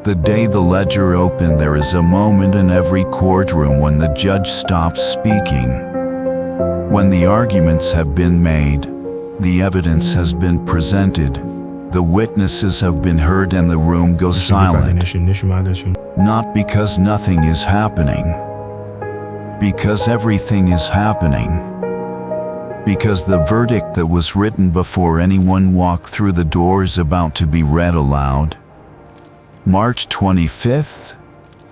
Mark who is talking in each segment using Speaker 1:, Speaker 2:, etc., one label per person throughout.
Speaker 1: The day the ledger opened, there is a moment in every courtroom when the judge stops speaking. When the arguments have been made, the evidence has been presented, the witnesses have been heard, and the room goes silent. Not because nothing is happening, because everything is happening. Because the verdict that was written before anyone walked through the door is about to be read aloud. March 25th,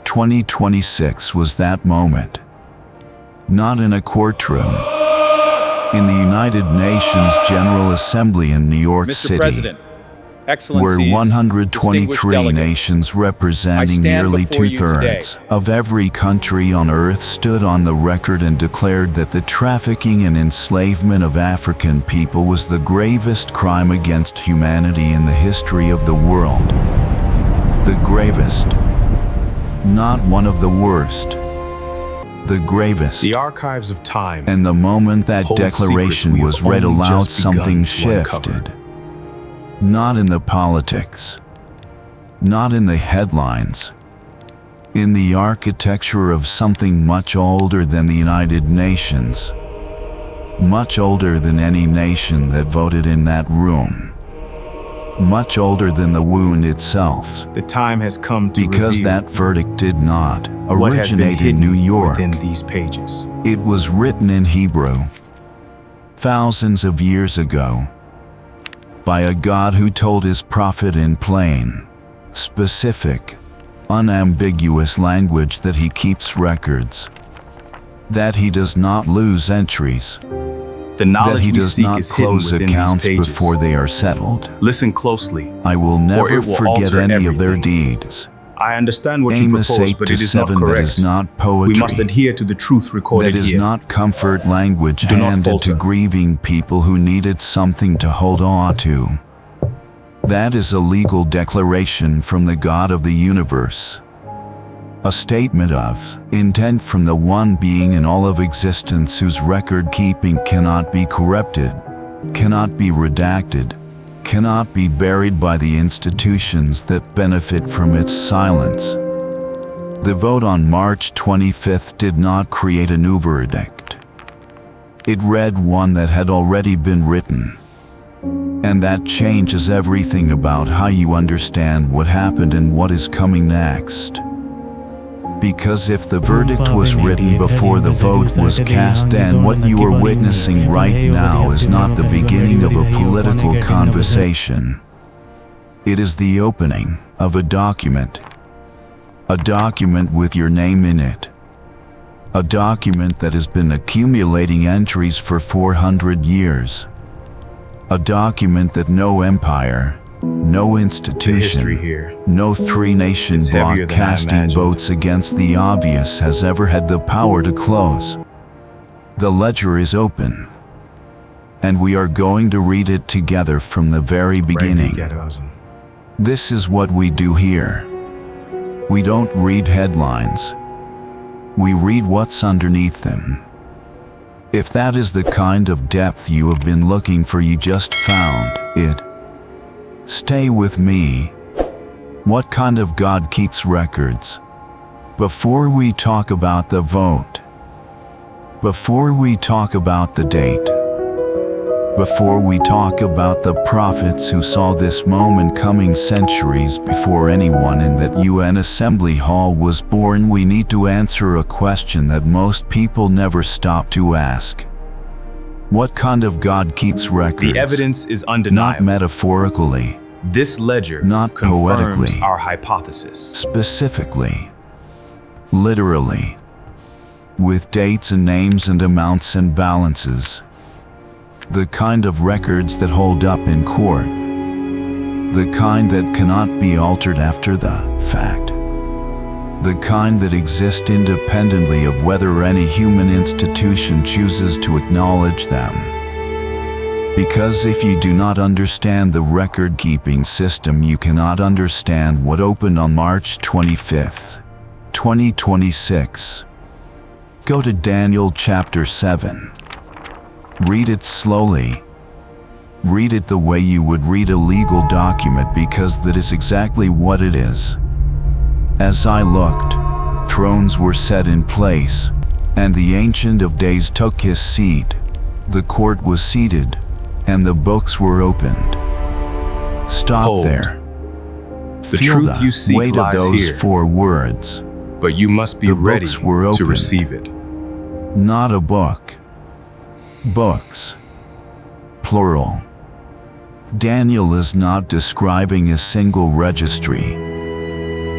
Speaker 1: 2026 was that moment. Not in a courtroom. In the United Nations General Assembly in New York City.
Speaker 2: Mr. President,
Speaker 1: where 123 nations representing nearly two-thirds of every country on earth stood on the record and declared that the trafficking and enslavement of African people was the gravest crime against humanity in the history of the world. The gravest. Not one of the worst. The gravest.
Speaker 3: The archives of time.
Speaker 1: And the moment that declaration was read aloud, something shifted. Not in the politics, not in the headlines, in the architecture of something much older than the United Nations, much older than any nation that voted in that room, much older than the wound itself.
Speaker 3: The time has come to
Speaker 1: because that verdict did not originate in New York.
Speaker 3: Within these pages.
Speaker 1: It was written in Hebrew, thousands of years ago, by a God who told his prophet in plain, specific, unambiguous language that he keeps records, that he does not lose entries,
Speaker 3: the knowledge
Speaker 1: that he
Speaker 3: we
Speaker 1: does
Speaker 3: seek
Speaker 1: not
Speaker 3: is hidden
Speaker 1: close
Speaker 3: within
Speaker 1: accounts
Speaker 3: these pages.
Speaker 1: before they are settled.
Speaker 3: Listen closely.
Speaker 1: I will never
Speaker 3: it will
Speaker 1: forget
Speaker 3: alter
Speaker 1: any of their
Speaker 3: everything.
Speaker 1: deeds.
Speaker 3: I understand what
Speaker 1: Amos
Speaker 3: you propose, but it is not
Speaker 1: 8-7, that
Speaker 3: correct.
Speaker 1: is not poetry.
Speaker 3: We must adhere to the truth recorded
Speaker 1: That is
Speaker 3: here.
Speaker 1: not comfort language
Speaker 3: Do not
Speaker 1: handed
Speaker 3: falter.
Speaker 1: to grieving people who needed something to hold on to. That is a legal declaration from the God of the universe. A statement of intent from the one being in all of existence whose record-keeping cannot be corrupted, cannot be redacted, cannot be buried by the institutions that benefit from its silence. The vote on March 25th did not create a new verdict. It read one that had already been written. And that changes everything about how you understand what happened and what is coming next. Because if the verdict was written before the vote was cast, then what you are witnessing right now is not the beginning of a political conversation. It is the opening of a document. A document with your name in it. A document that has been accumulating entries for 400 years. A document that no empire, no institution, no three-nation bloc casting votes against the obvious has ever had the power to close. The ledger is open, and we are going to read it together from the very beginning. This is what we do here. We don't read headlines. We read what's underneath them. If that is the kind of depth you have been looking for, you just found it. Stay with me. What kind of God keeps records? Before we talk about the vote, before we talk about the date, before we talk about the prophets who saw this moment coming centuries before anyone in that UN Assembly Hall was born, we need to answer a question that most people never stop to ask. What kind of God keeps records?
Speaker 3: The evidence is undeniable.
Speaker 1: Not metaphorically.
Speaker 3: This ledger
Speaker 1: not
Speaker 3: confirms
Speaker 1: poetically.
Speaker 3: our hypothesis.
Speaker 1: Specifically. Literally. With dates and names and amounts and balances. The kind of records that hold up in court. The kind that cannot be altered after the fact. The kind that exist independently of whether any human institution chooses to acknowledge them. Because if you do not understand the record-keeping system, you cannot understand what opened on March 25th, 2026. Go to Daniel chapter 7. Read it slowly. Read it the way you would read a legal document, because that is exactly what it is. As I looked, thrones were set in place, and the Ancient of Days took his seat. The court was seated, and the books were opened. Stop
Speaker 3: Hold.
Speaker 1: there.
Speaker 3: The
Speaker 1: Feel
Speaker 3: truth
Speaker 1: the
Speaker 3: you seek
Speaker 1: weight of
Speaker 3: lies
Speaker 1: those
Speaker 3: here.
Speaker 1: 4 words.
Speaker 3: But you must be
Speaker 1: The
Speaker 3: ready
Speaker 1: books were
Speaker 3: to
Speaker 1: opened.
Speaker 3: receive it.
Speaker 1: Not a book. Books. Plural. Daniel is not describing a single registry.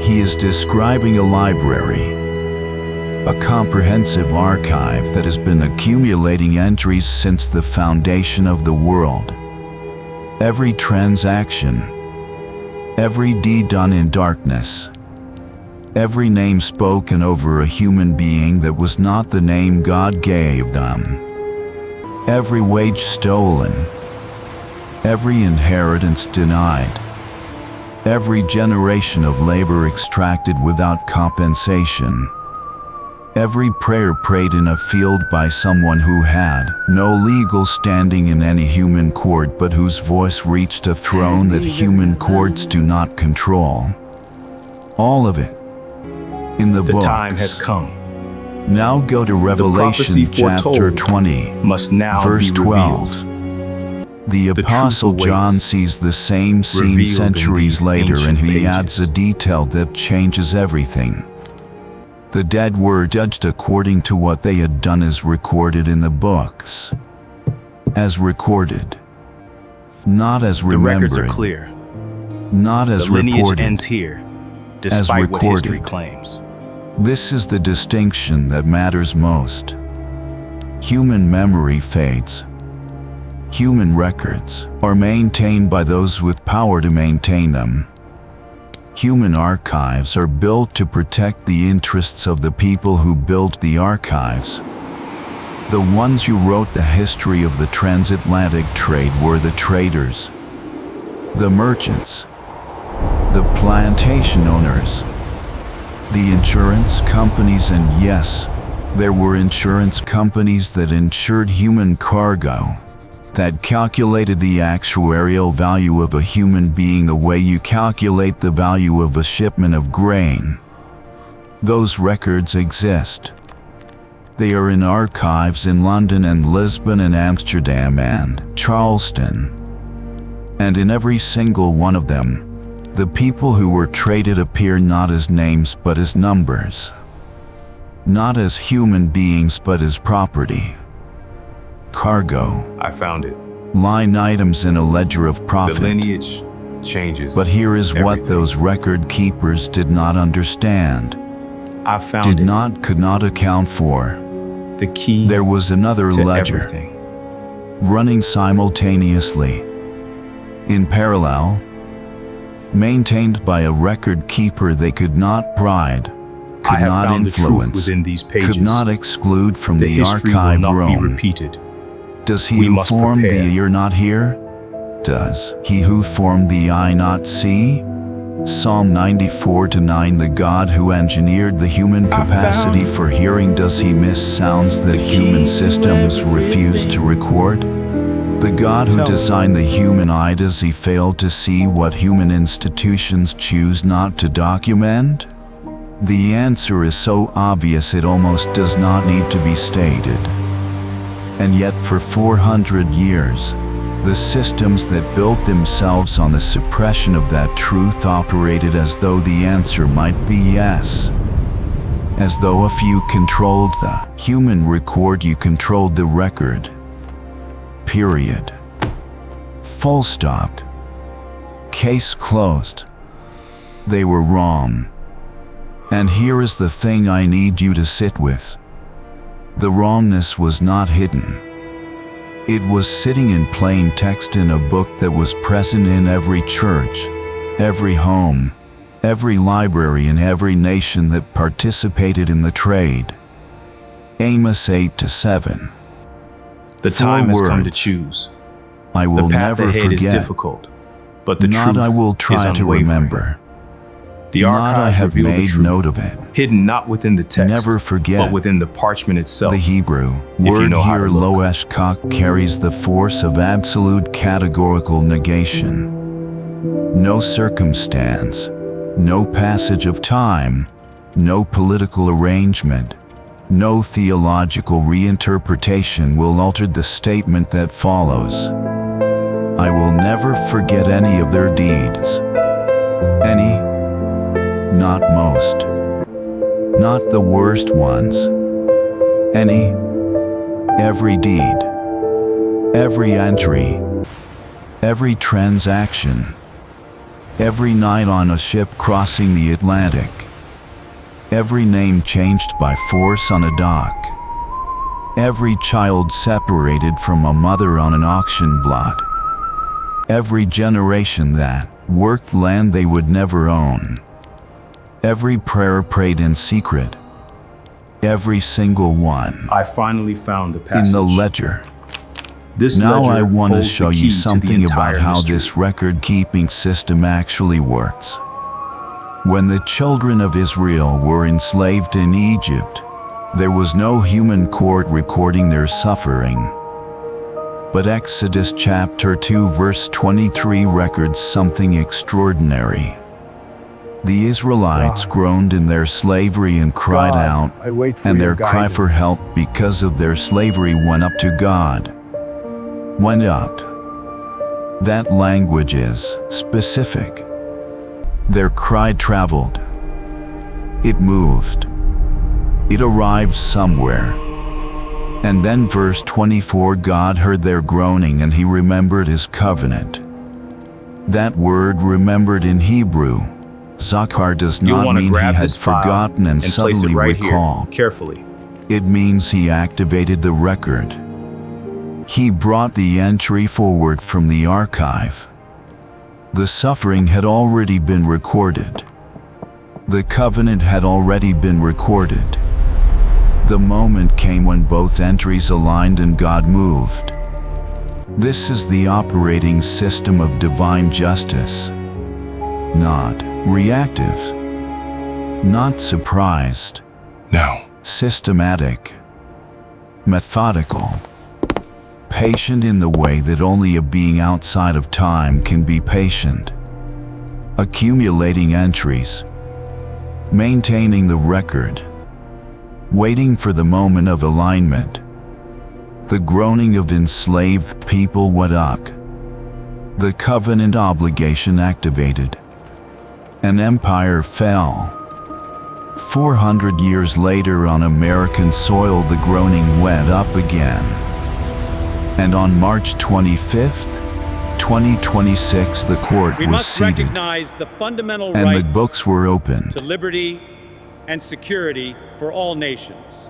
Speaker 1: He is describing a library, a comprehensive archive that has been accumulating entries since the foundation of the world. Every transaction, every deed done in darkness, every name spoken over a human being that was not the name God gave them, every wage stolen, every inheritance denied, every generation of labor extracted without compensation, every prayer prayed in a field by someone who had no legal standing in any human court but whose voice reached a throne that human courts do not control. All of it in the books.
Speaker 3: The time has come.
Speaker 1: Now go to
Speaker 3: prophecy
Speaker 1: Revelation chapter
Speaker 3: foretold
Speaker 1: 20,
Speaker 3: Must now
Speaker 1: verse
Speaker 3: be
Speaker 1: 12.
Speaker 3: revealed.
Speaker 1: The
Speaker 3: truth
Speaker 1: Apostle John
Speaker 3: awaits,
Speaker 1: sees the same scene
Speaker 3: revealed in
Speaker 1: centuries
Speaker 3: these
Speaker 1: later, and
Speaker 3: ancient
Speaker 1: he
Speaker 3: pages.
Speaker 1: adds a detail that changes everything. The dead were judged according to what they had done as recorded in the books. As recorded. Not as
Speaker 3: The records are
Speaker 1: remembered.
Speaker 3: clear.
Speaker 1: Not as
Speaker 3: The lineage
Speaker 1: reported.
Speaker 3: ends here, despite what history
Speaker 1: recorded.
Speaker 3: claims.
Speaker 1: This is the distinction that matters most. Human memory fades. Human records are maintained by those with power to maintain them. Human archives are built to protect the interests of the people who built the archives. The ones who wrote the history of the transatlantic trade were the traders, the merchants, the plantation owners, the insurance companies, and yes, there were insurance companies that insured human cargo, that calculated the actuarial value of a human being the way you calculate the value of a shipment of grain. Those records exist. They are in archives in London and Lisbon and Amsterdam and Charleston. And in every single one of them, the people who were traded appear not as names but as numbers. Not as human beings but as property. Cargo.
Speaker 3: I found it.
Speaker 1: Line items in a ledger of profit.
Speaker 3: The lineage changes.
Speaker 1: But here is what
Speaker 3: everything.
Speaker 1: those record keepers did not understand,
Speaker 3: I found
Speaker 1: could not account for.
Speaker 3: the key
Speaker 1: There was another
Speaker 3: to
Speaker 1: ledger
Speaker 3: everything.
Speaker 1: running simultaneously, in parallel, maintained by a record keeper they could not pride,
Speaker 3: I
Speaker 1: could
Speaker 3: have
Speaker 1: not
Speaker 3: found the truth
Speaker 1: influence,
Speaker 3: within these pages.
Speaker 1: could not exclude from
Speaker 3: The
Speaker 1: the
Speaker 3: history will
Speaker 1: archive
Speaker 3: not be
Speaker 1: room.
Speaker 3: repeated.
Speaker 1: Does he
Speaker 3: We
Speaker 1: who
Speaker 3: must
Speaker 1: formed
Speaker 3: prepare.
Speaker 1: the ear not hear? Does he who formed the eye not see? Psalm 94:9. The God who engineered the human capacity
Speaker 3: found
Speaker 1: for hearing, does he miss sounds that human
Speaker 3: keys to
Speaker 1: systems refuse to
Speaker 3: everything.
Speaker 1: record? The God who
Speaker 3: Tell me.
Speaker 1: designed the human eye, does he fail to see what human institutions choose not to document? The answer is so obvious it almost does not need to be stated. And yet for 400 years, the systems that built themselves on the suppression of that truth operated as though the answer might be yes. As though if you controlled the human record, you controlled the record. Period. Full stop. Case closed. They were wrong. And here is the thing I need you to sit with. The wrongness was not hidden. It was sitting in plain text in a book that was present in every church, every home, every library, and every nation that participated in the trade. Amos 8-7.
Speaker 3: The
Speaker 1: 4
Speaker 3: time has come to
Speaker 1: words.
Speaker 3: choose.
Speaker 1: I will
Speaker 3: The path
Speaker 1: never
Speaker 3: ahead is
Speaker 1: forget.
Speaker 3: difficult, but the
Speaker 1: Not
Speaker 3: truth
Speaker 1: I will
Speaker 3: is
Speaker 1: try to
Speaker 3: unwavering.
Speaker 1: remember.
Speaker 3: The
Speaker 1: Not
Speaker 3: archives
Speaker 1: I have
Speaker 3: reveal the
Speaker 1: made
Speaker 3: truth,
Speaker 1: note of it.
Speaker 3: hidden not within the text,
Speaker 1: Never forget.
Speaker 3: but within the parchment itself.
Speaker 1: The Hebrew
Speaker 3: you
Speaker 1: word
Speaker 3: know how
Speaker 1: here,
Speaker 3: to look.
Speaker 1: loeshkach, carries the force of absolute categorical negation. No circumstance, No passage of time, no political arrangement, no theological reinterpretation will alter the statement that follows. I will never forget any of their deeds. Any? Not most. Not the worst ones. Any? Every deed. Every entry. Every transaction. Every night on a ship crossing the Atlantic. Every name changed by force on a dock. Every child separated from a mother on an auction block. Every generation that worked land they would never own. Every prayer prayed in secret. Every single one.
Speaker 3: I finally found the
Speaker 1: In
Speaker 3: passage.
Speaker 1: the ledger.
Speaker 3: This
Speaker 1: Now
Speaker 3: ledger
Speaker 1: I want to
Speaker 3: holds the
Speaker 1: show
Speaker 3: key
Speaker 1: you
Speaker 3: to the
Speaker 1: something about
Speaker 3: entire
Speaker 1: how
Speaker 3: mystery.
Speaker 1: this record-keeping system actually works. When the children of Israel were enslaved in Egypt, there was no human court recording their suffering. But Exodus chapter 2 verse 23 records something extraordinary. The Israelites groaned in their slavery and cried out, and their cry for help because of their slavery went up to God. Went up. That language is specific. Their cry traveled. It moved. It arrived somewhere. And then verse 24, God heard their groaning and he remembered his covenant. That word remembered in Hebrew, Zachar, does
Speaker 3: You'll
Speaker 1: not
Speaker 3: want to
Speaker 1: mean he
Speaker 3: grab
Speaker 1: had
Speaker 3: this file
Speaker 1: forgotten and
Speaker 3: place it
Speaker 1: suddenly
Speaker 3: right
Speaker 1: recalled.
Speaker 3: here, carefully.
Speaker 1: It means he activated the record. He brought the entry forward from the archive. The suffering had already been recorded. The covenant had already been recorded. The moment came when both entries aligned and God moved. This is the operating system of divine justice. Not reactive. Not surprised.
Speaker 3: No.
Speaker 1: Systematic. Methodical. Patient in the way that only a being outside of time can be patient. Accumulating entries. Maintaining the record. Waiting for the moment of alignment. The groaning of enslaved people went up. The covenant obligation activated. An empire fell. 400 years later on American soil the groaning went up again. And on March 25th, 2026 the court
Speaker 2: We
Speaker 1: was
Speaker 2: must
Speaker 1: seated
Speaker 2: recognize the fundamental
Speaker 1: and the
Speaker 2: right
Speaker 1: books were opened.
Speaker 2: to liberty and security for all nations.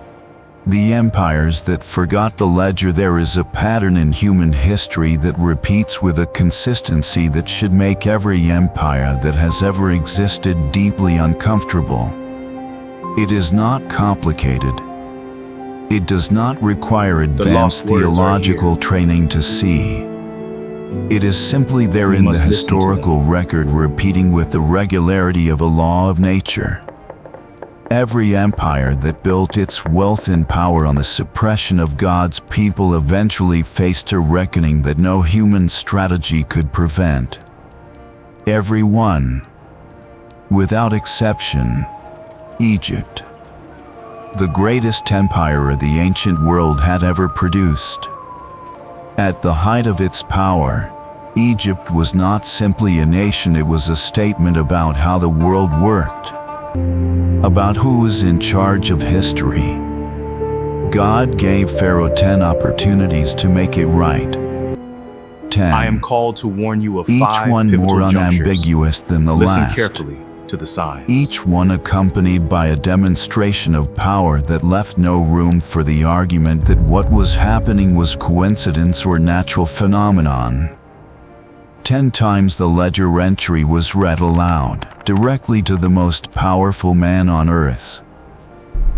Speaker 1: The empires that forgot the ledger. There is a pattern in human history that repeats with a consistency that should make every empire that has ever existed deeply uncomfortable. It is not complicated. It does not require advanced
Speaker 3: lost words are
Speaker 1: theological
Speaker 3: here.
Speaker 1: training to see. It is simply there
Speaker 3: We
Speaker 1: in the
Speaker 3: must listen to
Speaker 1: historical record repeating with the regularity of a law of nature. Every empire that built its wealth and power on the suppression of God's people eventually faced a reckoning that no human strategy could prevent. Every one, without exception, Egypt, the greatest empire the ancient world had ever produced. At the height of its power, Egypt was not simply a nation, it was a statement about how the world worked, about who was in charge of history. God gave Pharaoh 10 opportunities to make it right. 10.
Speaker 3: I am called to warn you of
Speaker 1: Each
Speaker 3: 5
Speaker 1: one
Speaker 3: pivotal
Speaker 1: more
Speaker 3: junctures.
Speaker 1: unambiguous than the
Speaker 3: Listen
Speaker 1: last.
Speaker 3: carefully to the signs.
Speaker 1: Each one accompanied by a demonstration of power that left no room for the argument that what was happening was coincidence or natural phenomenon. 10 times the ledger entry was read aloud, directly to the most powerful man on earth.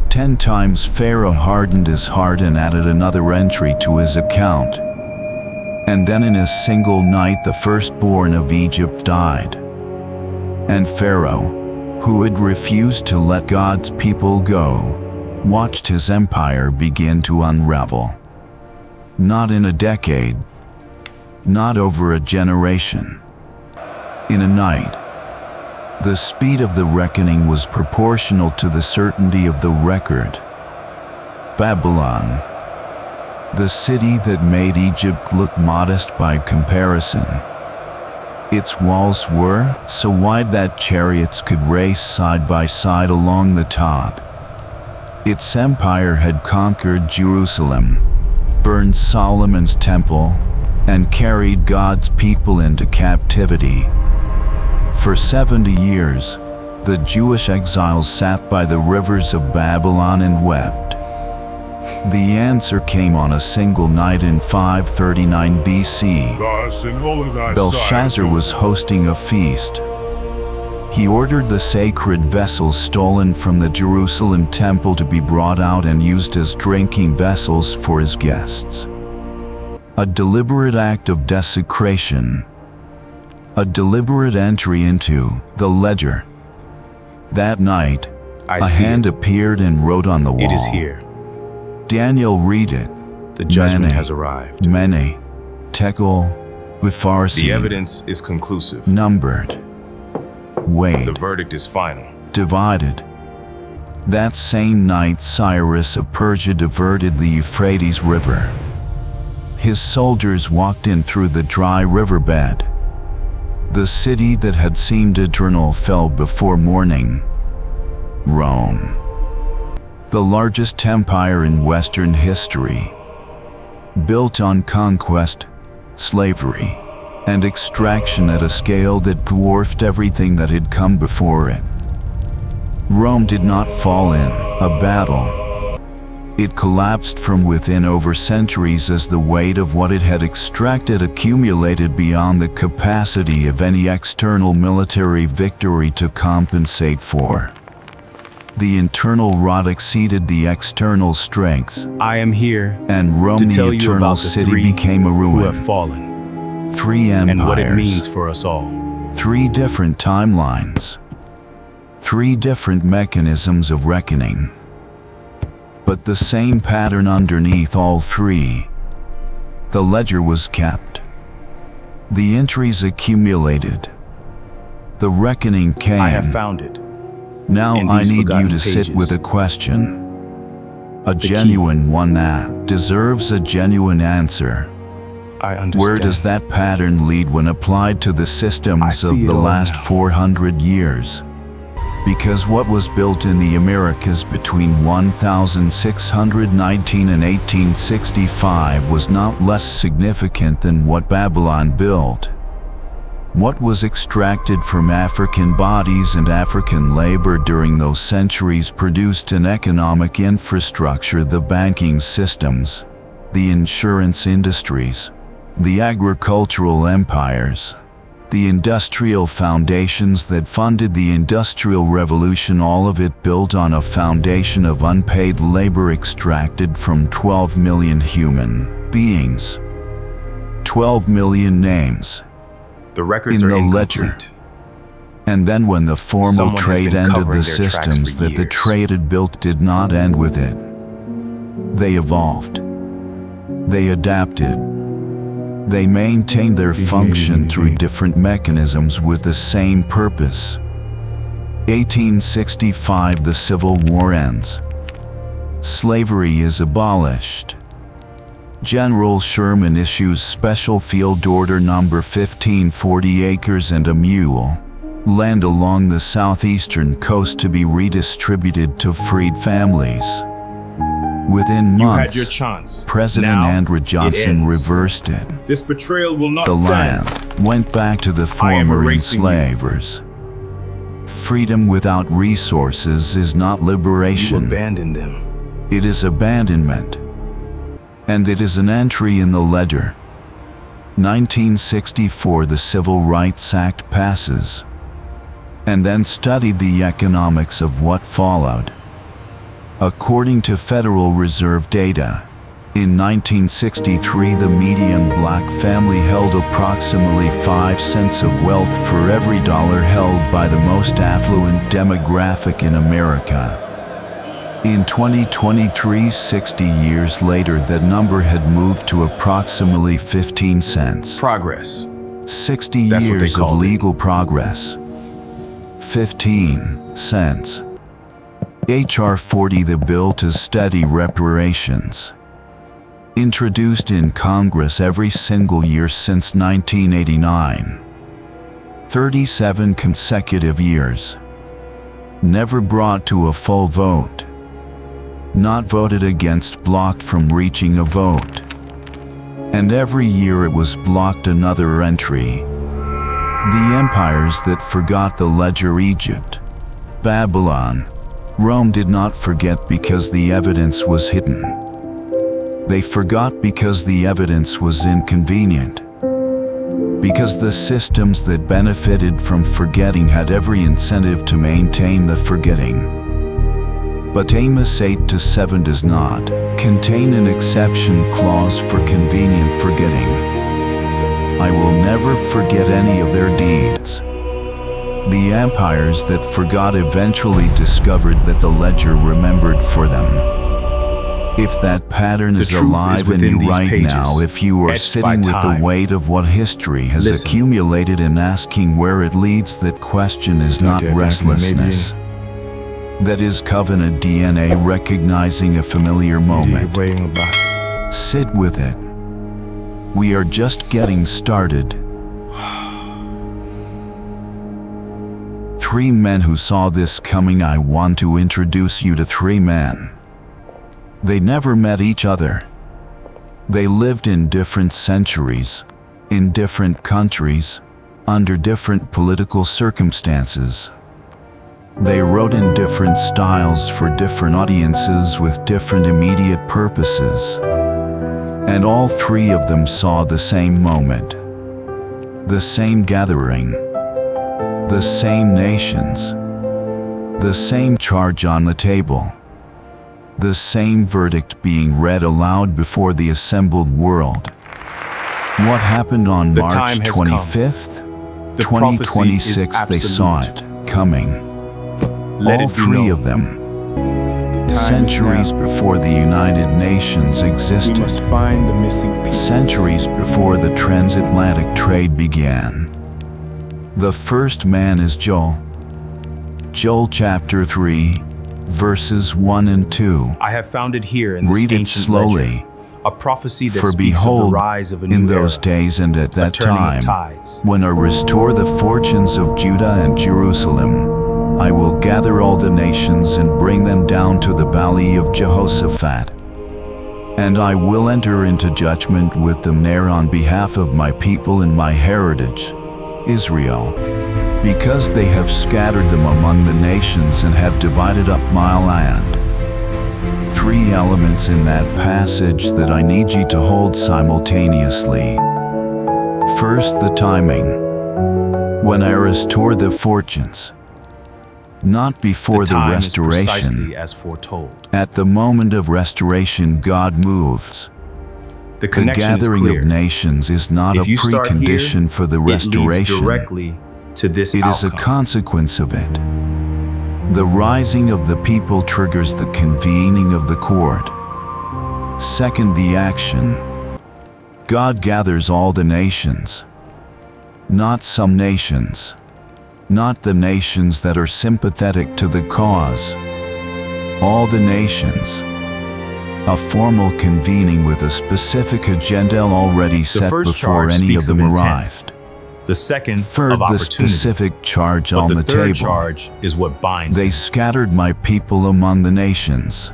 Speaker 1: 10 times Pharaoh hardened his heart and added another entry to his account. And then in a single night the firstborn of Egypt died. And Pharaoh, who had refused to let God's people go, watched his empire begin to unravel. Not in a decade, not over a generation. In a night. The speed of the reckoning was proportional to the certainty of the record. Babylon, the city that made Egypt look modest by comparison. Its walls were so wide that chariots could race side by side along the top. Its empire had conquered Jerusalem, burned Solomon's temple, and carried God's people into captivity. For 70 years, the Jewish exiles sat by the rivers of Babylon and wept. The answer came on a single night in 539 BC. Belshazzar was hosting a feast. He ordered the sacred vessels stolen from the Jerusalem temple to be brought out and used as drinking vessels for his guests. A deliberate act of desecration. A deliberate entry into the ledger. That night, a hand appeared and wrote on the wall.
Speaker 3: It is here.
Speaker 1: Daniel, read it.
Speaker 3: The judgment has arrived.
Speaker 1: Mene, Tekel, Upharsin.
Speaker 3: The evidence is conclusive.
Speaker 1: Numbered. Weighed.
Speaker 3: The verdict is final.
Speaker 1: Divided. That same night, Cyrus of Persia diverted the Euphrates River. His soldiers walked in through the dry riverbed. The city that had seemed eternal fell before morning. Rome, the largest empire in Western history, built on conquest, slavery, and extraction at a scale that dwarfed everything that had come before it. Rome did not fall in a battle. It collapsed from within over centuries as the weight of what it had extracted accumulated beyond the capacity of any external military victory to compensate for. The internal rot exceeded the external strength.
Speaker 3: I am here
Speaker 1: and Rome, the eternal city, became a ruin.
Speaker 3: Who have fallen.
Speaker 1: 3 empires.
Speaker 3: And what it means for us all.
Speaker 1: 3 different timelines. 3 different mechanisms of reckoning. But the same pattern underneath all 3. The ledger was kept. The entries accumulated. The reckoning came.
Speaker 3: I have found it.
Speaker 1: Now I need you to sit with a question. A genuine one that deserves a genuine answer.
Speaker 3: I understand.
Speaker 1: Where does that pattern lead when applied to the systems of the last 400 years? Because what was built in the Americas between 1619 and 1865 was not less significant than what Babylon built. What was extracted from African bodies and African labor during those centuries produced an economic infrastructure, the banking systems, the insurance industries, the agricultural empires, the industrial foundations that funded the Industrial Revolution, all of it built on a foundation of unpaid labor extracted from 12 million human beings. 12 million names.
Speaker 3: The records
Speaker 1: in
Speaker 3: are
Speaker 1: the
Speaker 3: incomplete.
Speaker 1: ledger. And then when the formal trade ended, the systems that the trade had built did not end with it. They evolved. They adapted. They maintained their function through different mechanisms with the same purpose. 1865, the Civil War ends. Slavery is abolished. General Sherman issues Special Field Order Number 15, 40 acres and a mule land along the southeastern coast to be redistributed to freed families. Within months,
Speaker 3: you had your chance.
Speaker 1: President
Speaker 3: Now,
Speaker 1: Andrew Johnson reversed it.
Speaker 3: This betrayal will not
Speaker 1: The
Speaker 3: stand.
Speaker 1: land went back to the former enslavers. Freedom without resources is not liberation.
Speaker 3: You abandoned them.
Speaker 1: It is abandonment. And it is an entry in the ledger. 1964, the Civil Rights Act passes. And then studied the economics of what followed. According to Federal Reserve data, in 1963 the median black family held approximately 5 cents of wealth for every dollar held by the most affluent demographic in America. In 2023, 60 years later, that number had moved to approximately 15 cents.
Speaker 3: Progress.
Speaker 1: 60
Speaker 3: That's what they
Speaker 1: years of
Speaker 3: called it.
Speaker 1: legal progress. 15 cents. H.R. 40, the bill to steady reparations. Introduced in Congress every single year since 1989. 37 consecutive years. Never brought to a full vote. Not voted against, blocked from reaching a vote. And every year it was blocked another entry. The empires that forgot the ledger: Egypt, Babylon, Rome did not forget because the evidence was hidden. They forgot because the evidence was inconvenient. Because the systems that benefited from forgetting had every incentive to maintain the forgetting. But Amos 8-7 does not contain an exception clause for convenient forgetting. I will never forget any of their deeds. The empires that forgot eventually discovered that the ledger remembered for them. If that pattern is alive in you right now, if you are sitting with the weight of what history has accumulated and asking where it leads, that question is not restlessness. That is covenant DNA recognizing a familiar moment. Sit with it. We are just getting started. 3 men who saw this coming. I want to introduce you to 3 men. They never met each other. They lived in different centuries, in different countries, under different political circumstances. They wrote in different styles for different audiences with different immediate purposes. And all 3 of them saw the same moment, the same gathering, the same nations, the same charge on the table, the same verdict being read aloud before the assembled world. What happened on March 25th, 2026? They saw it coming. All 3 of them. Centuries before the United Nations existed.
Speaker 4: We must find the missing pieces.
Speaker 1: Centuries before the transatlantic trade began. The first man is Joel. Joel chapter 3, verses 1 and 2.
Speaker 3: I have found it here in this
Speaker 1: Read it
Speaker 3: ancient
Speaker 1: slowly.
Speaker 3: ledger, a prophecy that
Speaker 1: For
Speaker 3: speaks of
Speaker 1: behold,
Speaker 3: the rise of a new
Speaker 1: in those
Speaker 3: era,
Speaker 1: days and at that
Speaker 3: turning of
Speaker 1: time,
Speaker 3: tides.
Speaker 1: when I restore the fortunes of Judah and Jerusalem, I will gather all the nations and bring them down to the valley of Jehoshaphat. And I will enter into judgment with them there on behalf of my people and my heritage, Israel, because they have scattered them among the nations and have divided up my land. 3 elements in that passage that I need you to hold simultaneously. First, the timing. When I restore the fortunes. Not before the
Speaker 3: time
Speaker 1: restoration.
Speaker 3: is precisely as foretold.
Speaker 1: At the moment of restoration, God moves.
Speaker 3: The
Speaker 1: The
Speaker 3: connection is
Speaker 1: gathering
Speaker 3: clear.
Speaker 1: of nations is not a
Speaker 3: If you start
Speaker 1: precondition
Speaker 3: here,
Speaker 1: for the
Speaker 3: It leads
Speaker 1: restoration.
Speaker 3: directly to this
Speaker 1: It is a
Speaker 3: outcome.
Speaker 1: consequence of it. The rising of the people triggers the convening of the court. Second, the action. God gathers all the nations. Not some nations. Not the nations that are sympathetic to the cause. All the nations. A formal convening with a specific agenda already set
Speaker 3: first
Speaker 1: before
Speaker 3: charge
Speaker 1: any of
Speaker 3: speaks
Speaker 1: them
Speaker 3: of intent.
Speaker 1: arrived.
Speaker 3: The second
Speaker 1: Third,
Speaker 3: of
Speaker 1: the
Speaker 3: opportunity.
Speaker 1: specific charge
Speaker 3: But
Speaker 1: on
Speaker 3: the
Speaker 1: the
Speaker 3: third
Speaker 1: table.
Speaker 3: charge is what binds
Speaker 1: They
Speaker 3: him.
Speaker 1: scattered my people among the nations.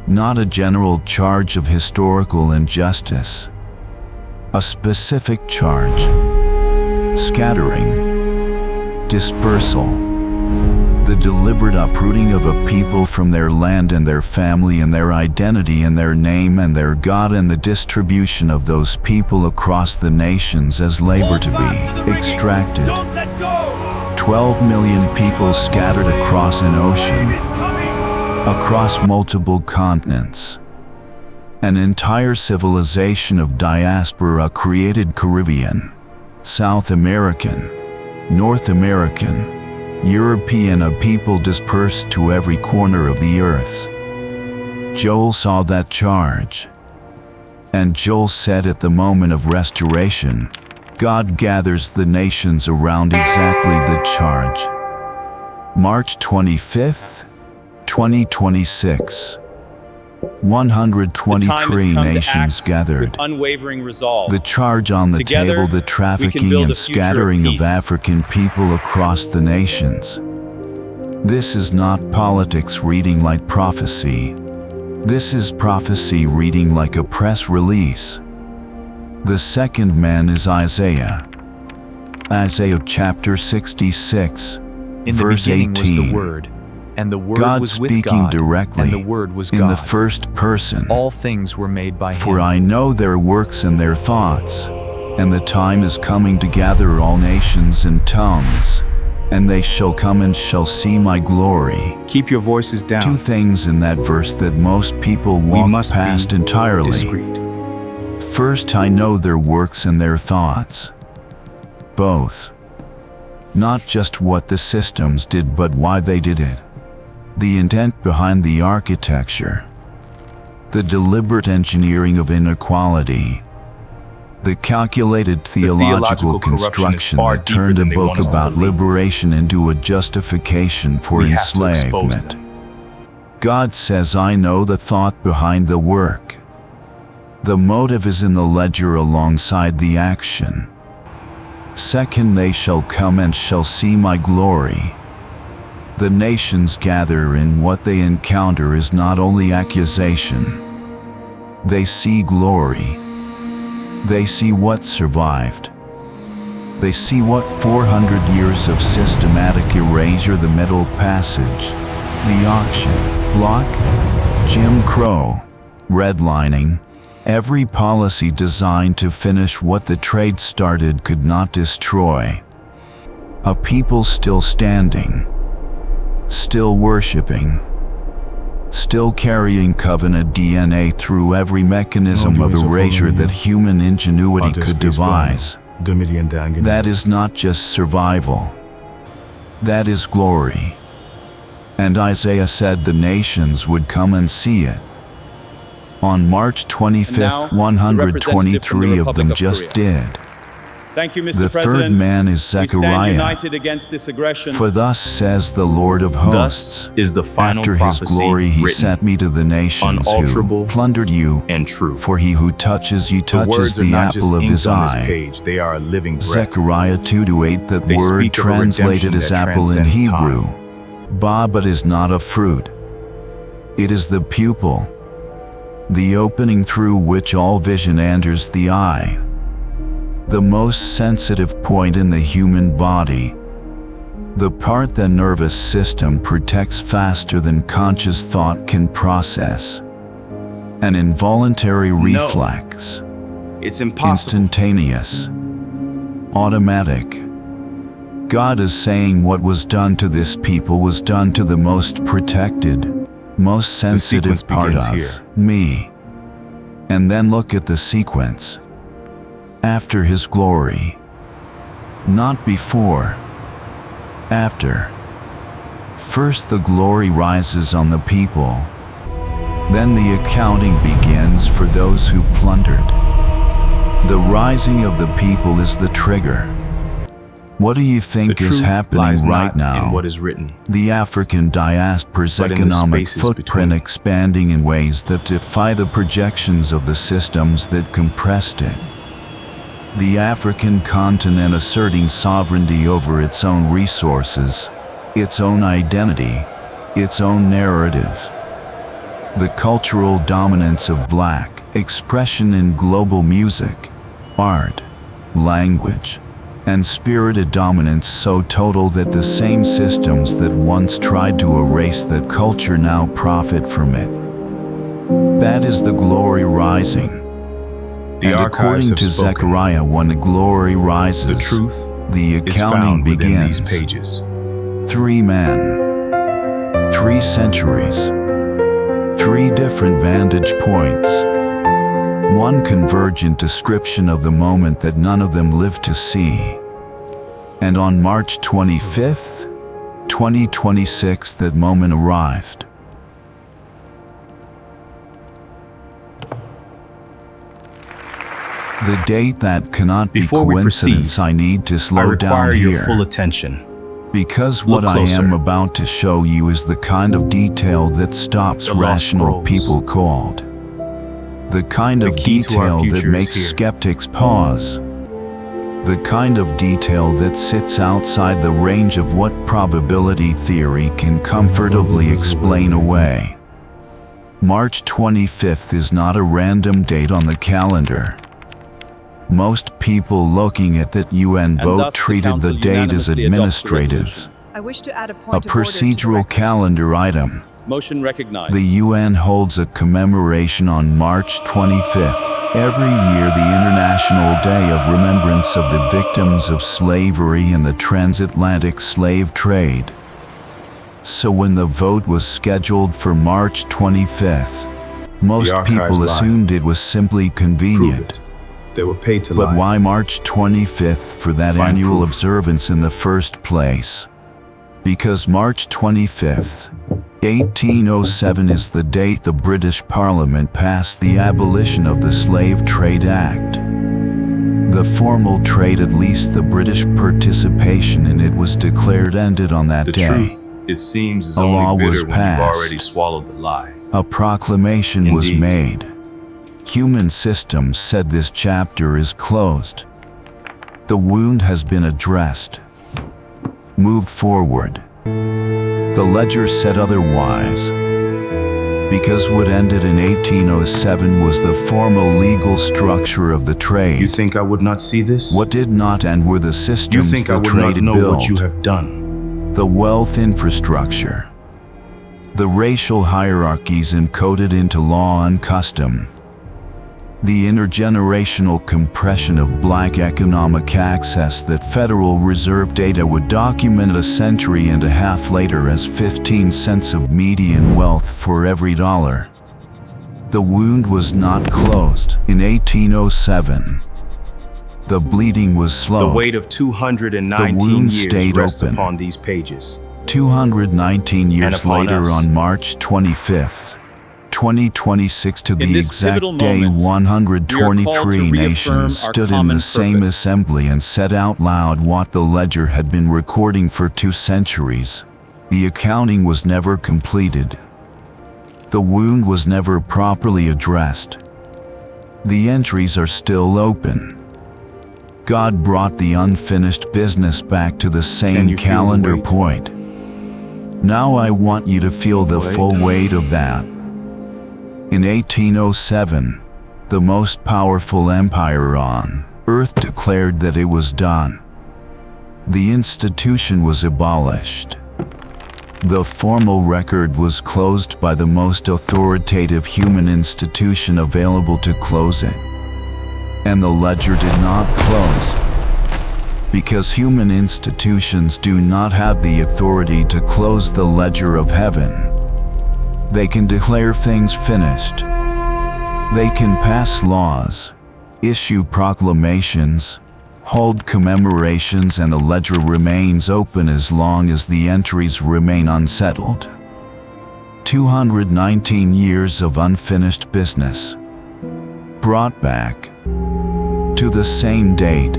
Speaker 1: Not a general charge of historical injustice. A specific charge. Scattering. Dispersal. The deliberate uprooting of a people from their land and their family and their identity and their name and their God, and the distribution of those people across the nations as labor to be extracted. 12 million people scattered across an ocean, across multiple continents. An entire civilization of diaspora created: Caribbean, South American, North American, European, a people dispersed to every corner of the earth. Joel saw that charge. And Joel said, at the moment of restoration, God gathers the nations around exactly the charge. March 25th, 2026.
Speaker 2: The time has
Speaker 1: 123
Speaker 2: come to
Speaker 1: nations
Speaker 2: act
Speaker 1: gathered.
Speaker 2: with unwavering resolve.
Speaker 1: The charge on the
Speaker 2: Together,
Speaker 1: table, the
Speaker 2: we can
Speaker 1: trafficking
Speaker 2: build
Speaker 1: and
Speaker 2: a future of
Speaker 1: scattering of
Speaker 2: peace.
Speaker 1: African people across the nations. This is not politics reading like prophecy. This is prophecy reading like a press release. The second man is Isaiah. Isaiah chapter 66,
Speaker 5: In the
Speaker 1: verse
Speaker 5: beginning
Speaker 1: 18.
Speaker 5: was the Word, and the Word
Speaker 1: God
Speaker 5: was with
Speaker 1: speaking
Speaker 5: God,
Speaker 1: directly
Speaker 5: and the Word was
Speaker 1: in
Speaker 5: God.
Speaker 1: the first person.
Speaker 5: All things were made by
Speaker 1: For
Speaker 5: Him.
Speaker 1: I know their works and their thoughts, and the time is coming to gather all nations and tongues, and they shall come and shall see my glory.
Speaker 4: Keep your voices down.
Speaker 1: Two things in that verse that most people walk
Speaker 4: must
Speaker 1: past
Speaker 4: be
Speaker 1: entirely.
Speaker 4: discreet.
Speaker 1: First, I know their works and their thoughts. Both. Not just what the systems did, but why they did it. The intent behind the architecture. The deliberate engineering of inequality. The calculated theological
Speaker 3: corruption is
Speaker 1: construction
Speaker 3: far
Speaker 1: that
Speaker 3: deeper
Speaker 1: turned a
Speaker 3: than they
Speaker 1: book
Speaker 3: want us to
Speaker 1: about
Speaker 3: believe.
Speaker 1: liberation into a justification for
Speaker 3: We have to expose
Speaker 1: enslavement.
Speaker 3: them.
Speaker 1: God says, I know the thought behind the work. The motive is in the ledger alongside the action. Second, they shall come and shall see my glory. The nations gather, and what they encounter is not only accusation. They see glory. They see what survived. They see what 400 years of systematic erasure, the Middle Passage, the auction block, Jim Crow, redlining, every policy designed to finish what the trade started could not destroy. A people still standing, still worshiping, still carrying covenant DNA through every mechanism of erasure that human ingenuity could devise. That is not just survival. That is glory. And Isaiah said the nations would come and see it. On March
Speaker 2: And now,
Speaker 1: 25th,
Speaker 2: the
Speaker 1: 123 of them
Speaker 2: Republic of
Speaker 1: just
Speaker 2: Korea.
Speaker 1: did.
Speaker 2: Thank you, Mr.
Speaker 1: The
Speaker 2: President.
Speaker 1: third man is
Speaker 2: We stand
Speaker 1: Zechariah.
Speaker 2: united against this aggression.
Speaker 1: For thus says the Lord of hosts,
Speaker 3: Thus is the final
Speaker 1: after his
Speaker 3: prophecy
Speaker 1: glory he
Speaker 3: written,
Speaker 1: sent me to the nations who
Speaker 3: unalterable
Speaker 1: plundered you,
Speaker 3: and true.
Speaker 1: for he who touches you
Speaker 3: The
Speaker 1: touches
Speaker 3: words are
Speaker 1: the
Speaker 3: not just
Speaker 1: apple of
Speaker 3: ink
Speaker 1: his
Speaker 3: on this
Speaker 1: eye.
Speaker 3: page, they are a living breath.
Speaker 1: Zechariah 2-8, that
Speaker 3: They
Speaker 1: word
Speaker 3: speak of a
Speaker 1: translated
Speaker 3: redemption
Speaker 1: as
Speaker 3: that
Speaker 1: apple in
Speaker 3: transcends
Speaker 1: Hebrew. Ba, but is not a fruit. It is the pupil, the opening through which all vision enters the eye. The most sensitive point in the human body. The part the nervous system protects faster than conscious thought can process. An involuntary reflex.
Speaker 3: It's impossible.
Speaker 1: Instantaneous. Automatic. God is saying what was done to this people was done to the most protected, most sensitive
Speaker 3: sequence
Speaker 1: part
Speaker 3: begins
Speaker 1: of
Speaker 3: here.
Speaker 1: me. And then look at the sequence. After his glory. Not before. After. First the glory rises on the people. Then the accounting begins for those who plundered. The rising of the people is the trigger. What do you
Speaker 3: The
Speaker 1: think is
Speaker 3: truth
Speaker 1: happening
Speaker 3: lies
Speaker 1: right
Speaker 3: not
Speaker 1: now?
Speaker 3: in what is written.
Speaker 1: The African diaspora's
Speaker 3: But in the
Speaker 1: economic
Speaker 3: spaces
Speaker 1: footprint
Speaker 3: between.
Speaker 1: expanding in ways that defy the projections of the systems that compressed it. The African continent asserting sovereignty over its own resources, its own identity, its own narrative. The cultural dominance of black expression in global music, art, language, and spirited dominance so total that the same systems that once tried to erase that culture now profit from it. That is the glory rising.
Speaker 3: The
Speaker 1: And
Speaker 3: archives
Speaker 1: according
Speaker 3: have
Speaker 1: to
Speaker 3: spoken.
Speaker 1: Zechariah, when the glory rises,
Speaker 3: The truth
Speaker 1: the
Speaker 3: is
Speaker 1: accounting
Speaker 3: found within
Speaker 1: begins.
Speaker 3: these pages.
Speaker 1: 3 men, 3 centuries, 3 different vantage points, one convergent description of the moment that none of them lived to see. And on March 25th, 2026, that moment arrived. The date that cannot be
Speaker 3: Before we
Speaker 1: coincidence.
Speaker 3: proceed,
Speaker 1: I need to
Speaker 3: I
Speaker 1: slow
Speaker 3: require
Speaker 1: down
Speaker 3: your
Speaker 1: here.
Speaker 3: full attention.
Speaker 1: Because what I am about to show you is the kind of detail that stops rational people cold. The kind of detail that makes skeptics pause. The kind of detail that sits outside the range of what probability theory can comfortably explain away. March 25th is not a random date on the calendar. Most people looking at that UN vote treated the date as administrative,
Speaker 6: I wish to add a point
Speaker 1: a procedural calendar item.
Speaker 2: Motion recognized.
Speaker 1: The UN holds a commemoration on March 25th, every year, the International Day of Remembrance of the Victims of Slavery and the Transatlantic Slave Trade. So when the vote was scheduled for March 25th, most people assumed it was simply convenient.
Speaker 4: They were paid to
Speaker 1: But
Speaker 4: lie.
Speaker 1: why March 25th for that annual observance in the first place? Because March 25th, 1807 is the date the British Parliament passed the abolition of the Slave Trade Act. The formal trade, at least the British participation in it, was declared ended on that
Speaker 3: The
Speaker 1: day.
Speaker 3: truth, it seems, is
Speaker 1: A law
Speaker 3: only
Speaker 1: was
Speaker 3: bitter when you've
Speaker 1: passed.
Speaker 3: already swallowed the lie.
Speaker 1: A proclamation was
Speaker 3: Indeed.
Speaker 1: made. Human Systems said this chapter is closed. The wound has been addressed. Moved forward. The ledger said otherwise. Because what ended in 1807 was the formal legal structure of the trade.
Speaker 4: You think I would not see this?
Speaker 1: What did not end were the
Speaker 4: You
Speaker 1: systems
Speaker 4: think I
Speaker 1: the
Speaker 4: would not
Speaker 1: trade
Speaker 4: know
Speaker 1: built.
Speaker 4: what you have done?
Speaker 1: The wealth infrastructure. The racial hierarchies encoded into law and custom. The intergenerational compression of black economic access that Federal Reserve data would document a century and a half later as 15 cents of median wealth for every dollar. The wound was not closed in 1807. The bleeding was slow.
Speaker 3: The weight of 219
Speaker 1: The wound
Speaker 3: years
Speaker 1: stayed
Speaker 3: rests
Speaker 1: open.
Speaker 3: upon these pages.
Speaker 1: 219 years
Speaker 3: upon
Speaker 1: later,
Speaker 3: us.
Speaker 1: on March 25th, 2026, to
Speaker 2: In
Speaker 1: the
Speaker 2: this
Speaker 1: exact
Speaker 2: pivotal
Speaker 1: day,
Speaker 2: moment, we are called
Speaker 1: 123
Speaker 2: to reaffirm
Speaker 1: nations
Speaker 2: our
Speaker 1: stood in
Speaker 2: common
Speaker 1: the same
Speaker 2: purpose.
Speaker 1: assembly and said out loud what the ledger had been recording for 2 centuries. The accounting was never completed. The wound was never properly addressed. The entries are still open. God brought the unfinished business back to the
Speaker 4: Can
Speaker 1: same
Speaker 4: you feel the
Speaker 1: calendar
Speaker 4: weight?
Speaker 1: point. Now I want you to feel the full weight of that. In 1807, the most powerful empire on earth declared that it was done. The institution was abolished. The formal record was closed by the most authoritative human institution available to close it. And the ledger did not close. Because human institutions do not have the authority to close the ledger of heaven. They can declare things finished. They can pass laws, issue proclamations, hold commemorations, and the ledger remains open as long as the entries remain unsettled. 219 years of unfinished business. Brought back to the same date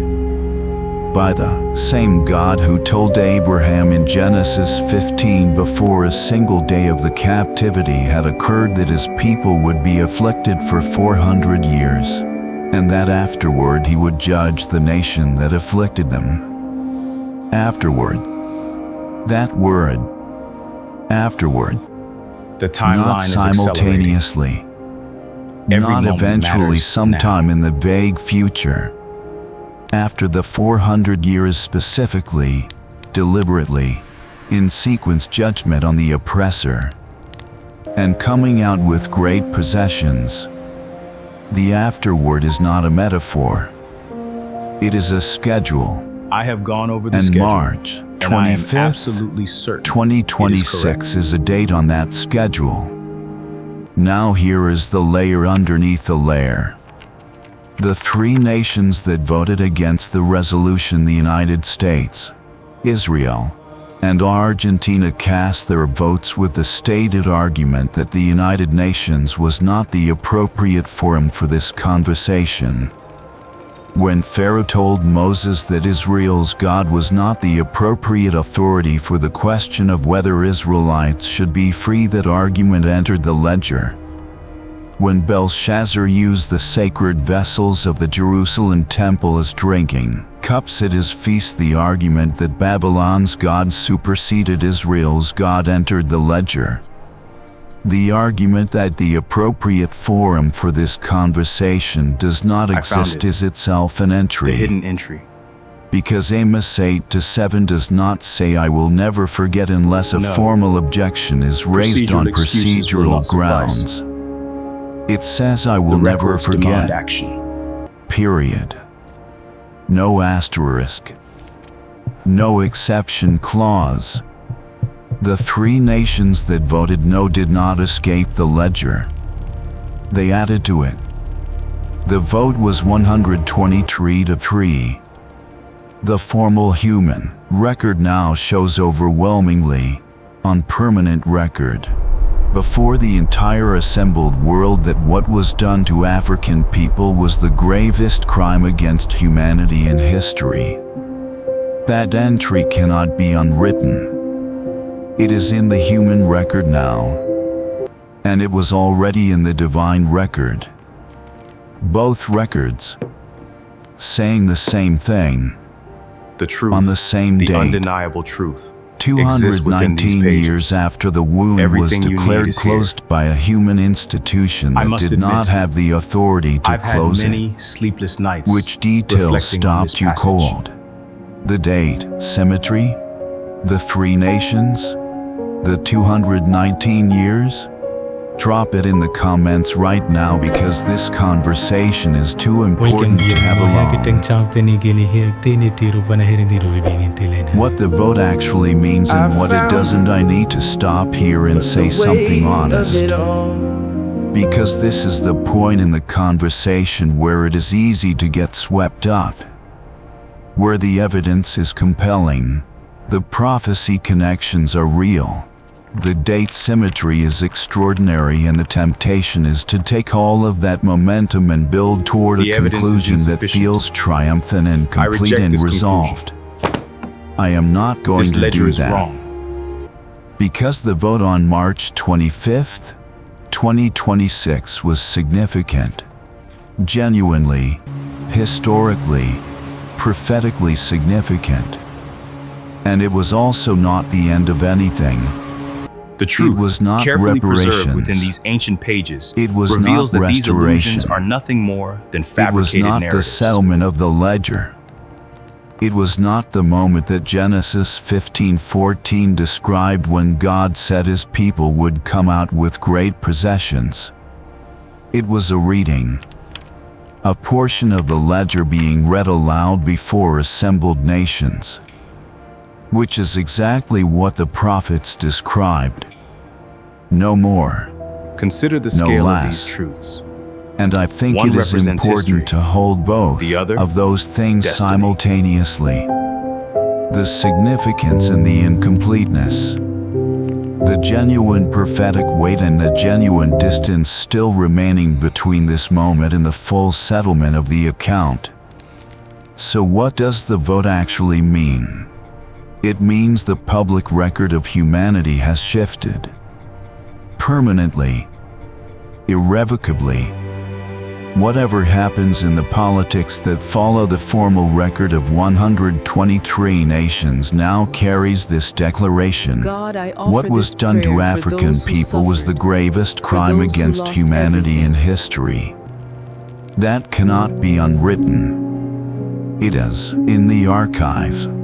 Speaker 1: by the same God who told Abraham in Genesis 15 before a single day of the captivity had occurred that his people would be afflicted for 400 years, and that afterward he would judge the nation that afflicted them. Afterward. That word. Afterward.
Speaker 3: The timeline
Speaker 1: Not
Speaker 3: is accelerating.
Speaker 1: simultaneously.
Speaker 3: Every
Speaker 1: Not
Speaker 3: moment
Speaker 1: eventually,
Speaker 3: matters
Speaker 1: sometime in the vague future. After the 400 years, specifically, deliberately, in sequence, judgment on the oppressor, and coming out with great possessions. The afterward is not a metaphor. It is a schedule.
Speaker 3: I have gone over the
Speaker 1: And
Speaker 3: schedule,
Speaker 1: March
Speaker 3: and I am
Speaker 1: 25th,
Speaker 3: absolutely certain
Speaker 1: 2026 is a date on that schedule. Now here is the layer underneath the layer. The 3 nations that voted against the resolution, the United States, Israel, and Argentina, cast their votes with the stated argument that the United Nations was not the appropriate forum for this conversation. When Pharaoh told Moses that Israel's God was not the appropriate authority for the question of whether Israelites should be free, that argument entered the ledger. When Belshazzar used the sacred vessels of the Jerusalem temple as drinking cups at his feast, the argument that Babylon's God superseded Israel's God entered the ledger. The argument that the appropriate forum for this conversation does not exist is itself an entry.
Speaker 4: The hidden entry.
Speaker 1: Because Amos 8-7 does not say "I will never forget" unless a formal objection is raised on procedural grounds. It says "I will never forget."
Speaker 4: Action.
Speaker 1: Period. No asterisk. No exception clause. The three nations that voted no did not escape the ledger. They added to it. The vote was 123-3. The formal human record now shows overwhelmingly, on permanent record, before the entire assembled world, that what was done to African people was the gravest crime against humanity in history. That entry cannot be unwritten. It is in the human record now, and it was already in the divine record. Both records saying the same thing,
Speaker 4: The truth,
Speaker 1: on the same
Speaker 4: the
Speaker 1: date,
Speaker 4: undeniable truth,
Speaker 1: 219 years after the wound was
Speaker 4: Everything you need
Speaker 1: declared
Speaker 4: is here.
Speaker 1: closed by a human institution
Speaker 4: I
Speaker 1: that
Speaker 4: must
Speaker 1: did not
Speaker 4: admit,
Speaker 1: have the authority to
Speaker 4: I've had
Speaker 1: close
Speaker 4: many
Speaker 1: it.
Speaker 4: sleepless nights.
Speaker 1: Which detail
Speaker 4: reflecting on this
Speaker 1: stopped you
Speaker 4: passage.
Speaker 1: cold? The date, symmetry, the three nations, the 219 years? Drop it in the comments right now, because this conversation is too important to have alone. What the vote actually means and what it doesn't. I need to stop here and say something honest. Because this is the point in the conversation where it is easy to get swept up. Where the evidence is compelling, the prophecy connections are real, the date symmetry is extraordinary, and the temptation is to take all of that momentum and build toward
Speaker 4: The
Speaker 1: a
Speaker 4: evidence is
Speaker 1: conclusion that
Speaker 4: insufficient.
Speaker 1: feels triumphant and
Speaker 4: I
Speaker 1: complete
Speaker 4: reject
Speaker 1: and
Speaker 4: this
Speaker 1: resolved. I am not going
Speaker 4: This
Speaker 1: to
Speaker 4: ledger
Speaker 1: do
Speaker 4: is
Speaker 1: that.
Speaker 4: wrong.
Speaker 1: Because the vote on March 25th, 2026 was significant, genuinely, historically, prophetically significant. And it was also not the end of anything.
Speaker 4: The truth,
Speaker 1: was not
Speaker 4: carefully preserved
Speaker 1: reparations.
Speaker 4: within these ancient pages,
Speaker 1: It was
Speaker 4: reveals
Speaker 1: not
Speaker 4: that these illusions
Speaker 1: restoration.
Speaker 4: are nothing more than
Speaker 1: It was
Speaker 4: fabricated
Speaker 1: not
Speaker 4: narratives.
Speaker 1: the settlement of the ledger. It was not the moment that Genesis 15:14 described, when God said his people would come out with great possessions. It was a reading, a portion of the ledger being read aloud before assembled nations, which is exactly what the prophets described. No more,
Speaker 4: Consider the
Speaker 1: no
Speaker 4: scale of
Speaker 1: less.
Speaker 4: these truths.
Speaker 1: And I think
Speaker 4: One
Speaker 1: it is
Speaker 4: represents
Speaker 1: important
Speaker 4: history.
Speaker 1: to hold both
Speaker 4: The other,
Speaker 1: of those things
Speaker 4: destiny.
Speaker 1: simultaneously. The significance and the incompleteness. The genuine prophetic weight and the genuine distance still remaining between this moment and the full settlement of the account. So what does the vote actually mean? It means the public record of humanity has shifted. Permanently. Irrevocably. Whatever happens in the politics that follow the formal record of 123 nations now carries this declaration. What was done to African people was the gravest crime against humanity in history. That cannot be unwritten. It is in the archive.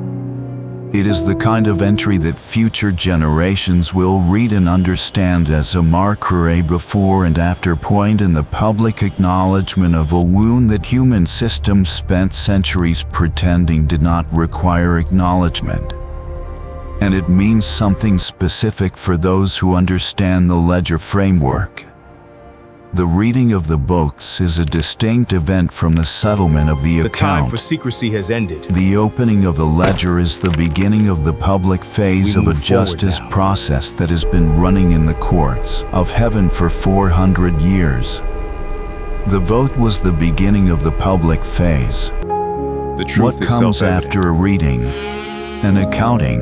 Speaker 1: It is the kind of entry that future generations will read and understand as a marker, a before and after point in the public acknowledgement of a wound that human systems spent centuries pretending did not require acknowledgement. And it means something specific for those who understand the ledger framework. The reading of the books is a distinct event from the settlement of the
Speaker 4: The time
Speaker 1: account.
Speaker 4: for secrecy has ended.
Speaker 1: The opening of the ledger is the beginning of the public phase
Speaker 4: We
Speaker 1: of a
Speaker 4: move forward
Speaker 1: justice
Speaker 4: now.
Speaker 1: process that has been running in the courts of heaven for 400 years. The vote was the beginning of the public phase.
Speaker 4: The truth
Speaker 1: What
Speaker 4: is
Speaker 1: comes
Speaker 4: self-evident.
Speaker 1: after a reading? An accounting.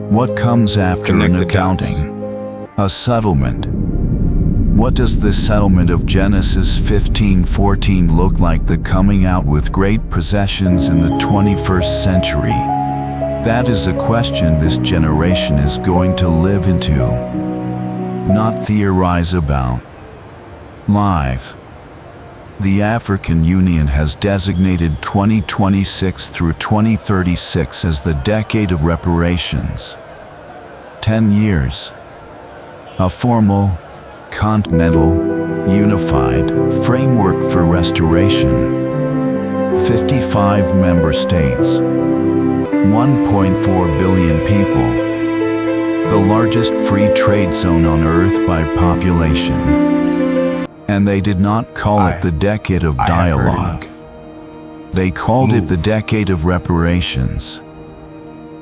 Speaker 1: What comes after
Speaker 4: Connect
Speaker 1: an
Speaker 4: the dots.
Speaker 1: accounting? A settlement. What does the settlement of Genesis 15:14 look like? The coming out with great possessions in the 21st century. That is a question this generation is going to live into, not theorize about. Live. The African Union has designated 2026 through 2036 as the decade of reparations. 10 years. A formal, continental, unified framework for restoration. 55 member states. 1.4 billion people. The largest free trade zone on Earth by population. And they did not call it the decade of
Speaker 4: I have heard
Speaker 1: dialogue. They called it the decade of reparations.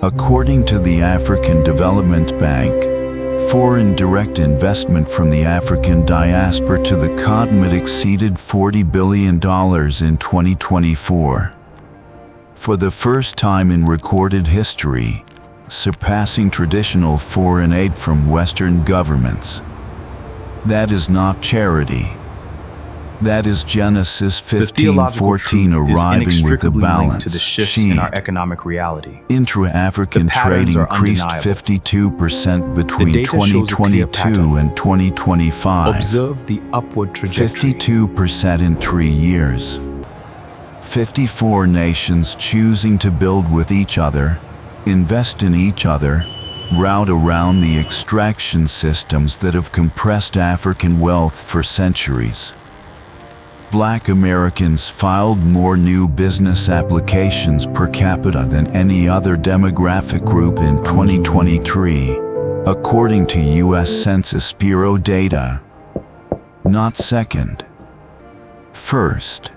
Speaker 1: According to the African Development Bank, foreign direct investment from the African diaspora to the continent exceeded $40 billion in 2024. For the first time in recorded history, surpassing traditional foreign aid from Western governments. That is not charity. That is Genesis
Speaker 4: The theological
Speaker 1: 15:14
Speaker 4: truth is
Speaker 1: arriving with the
Speaker 4: inextricably linked
Speaker 1: balance
Speaker 4: to the shifts
Speaker 1: sheet.
Speaker 4: in our economic reality.
Speaker 1: Intra-African
Speaker 4: The patterns
Speaker 1: trade
Speaker 4: are
Speaker 1: increased
Speaker 4: undeniable.
Speaker 1: 52% between
Speaker 4: data shows a clear
Speaker 1: 2022 and 2025.
Speaker 4: Observe the upward trajectory.
Speaker 1: 52% in 3 years. 54 nations choosing to build with each other, invest in each other, route around the extraction systems that have compressed African wealth for centuries. Black Americans filed more new business applications per capita than any other demographic group in 2023, according to U.S. Census Bureau data. Not second. First.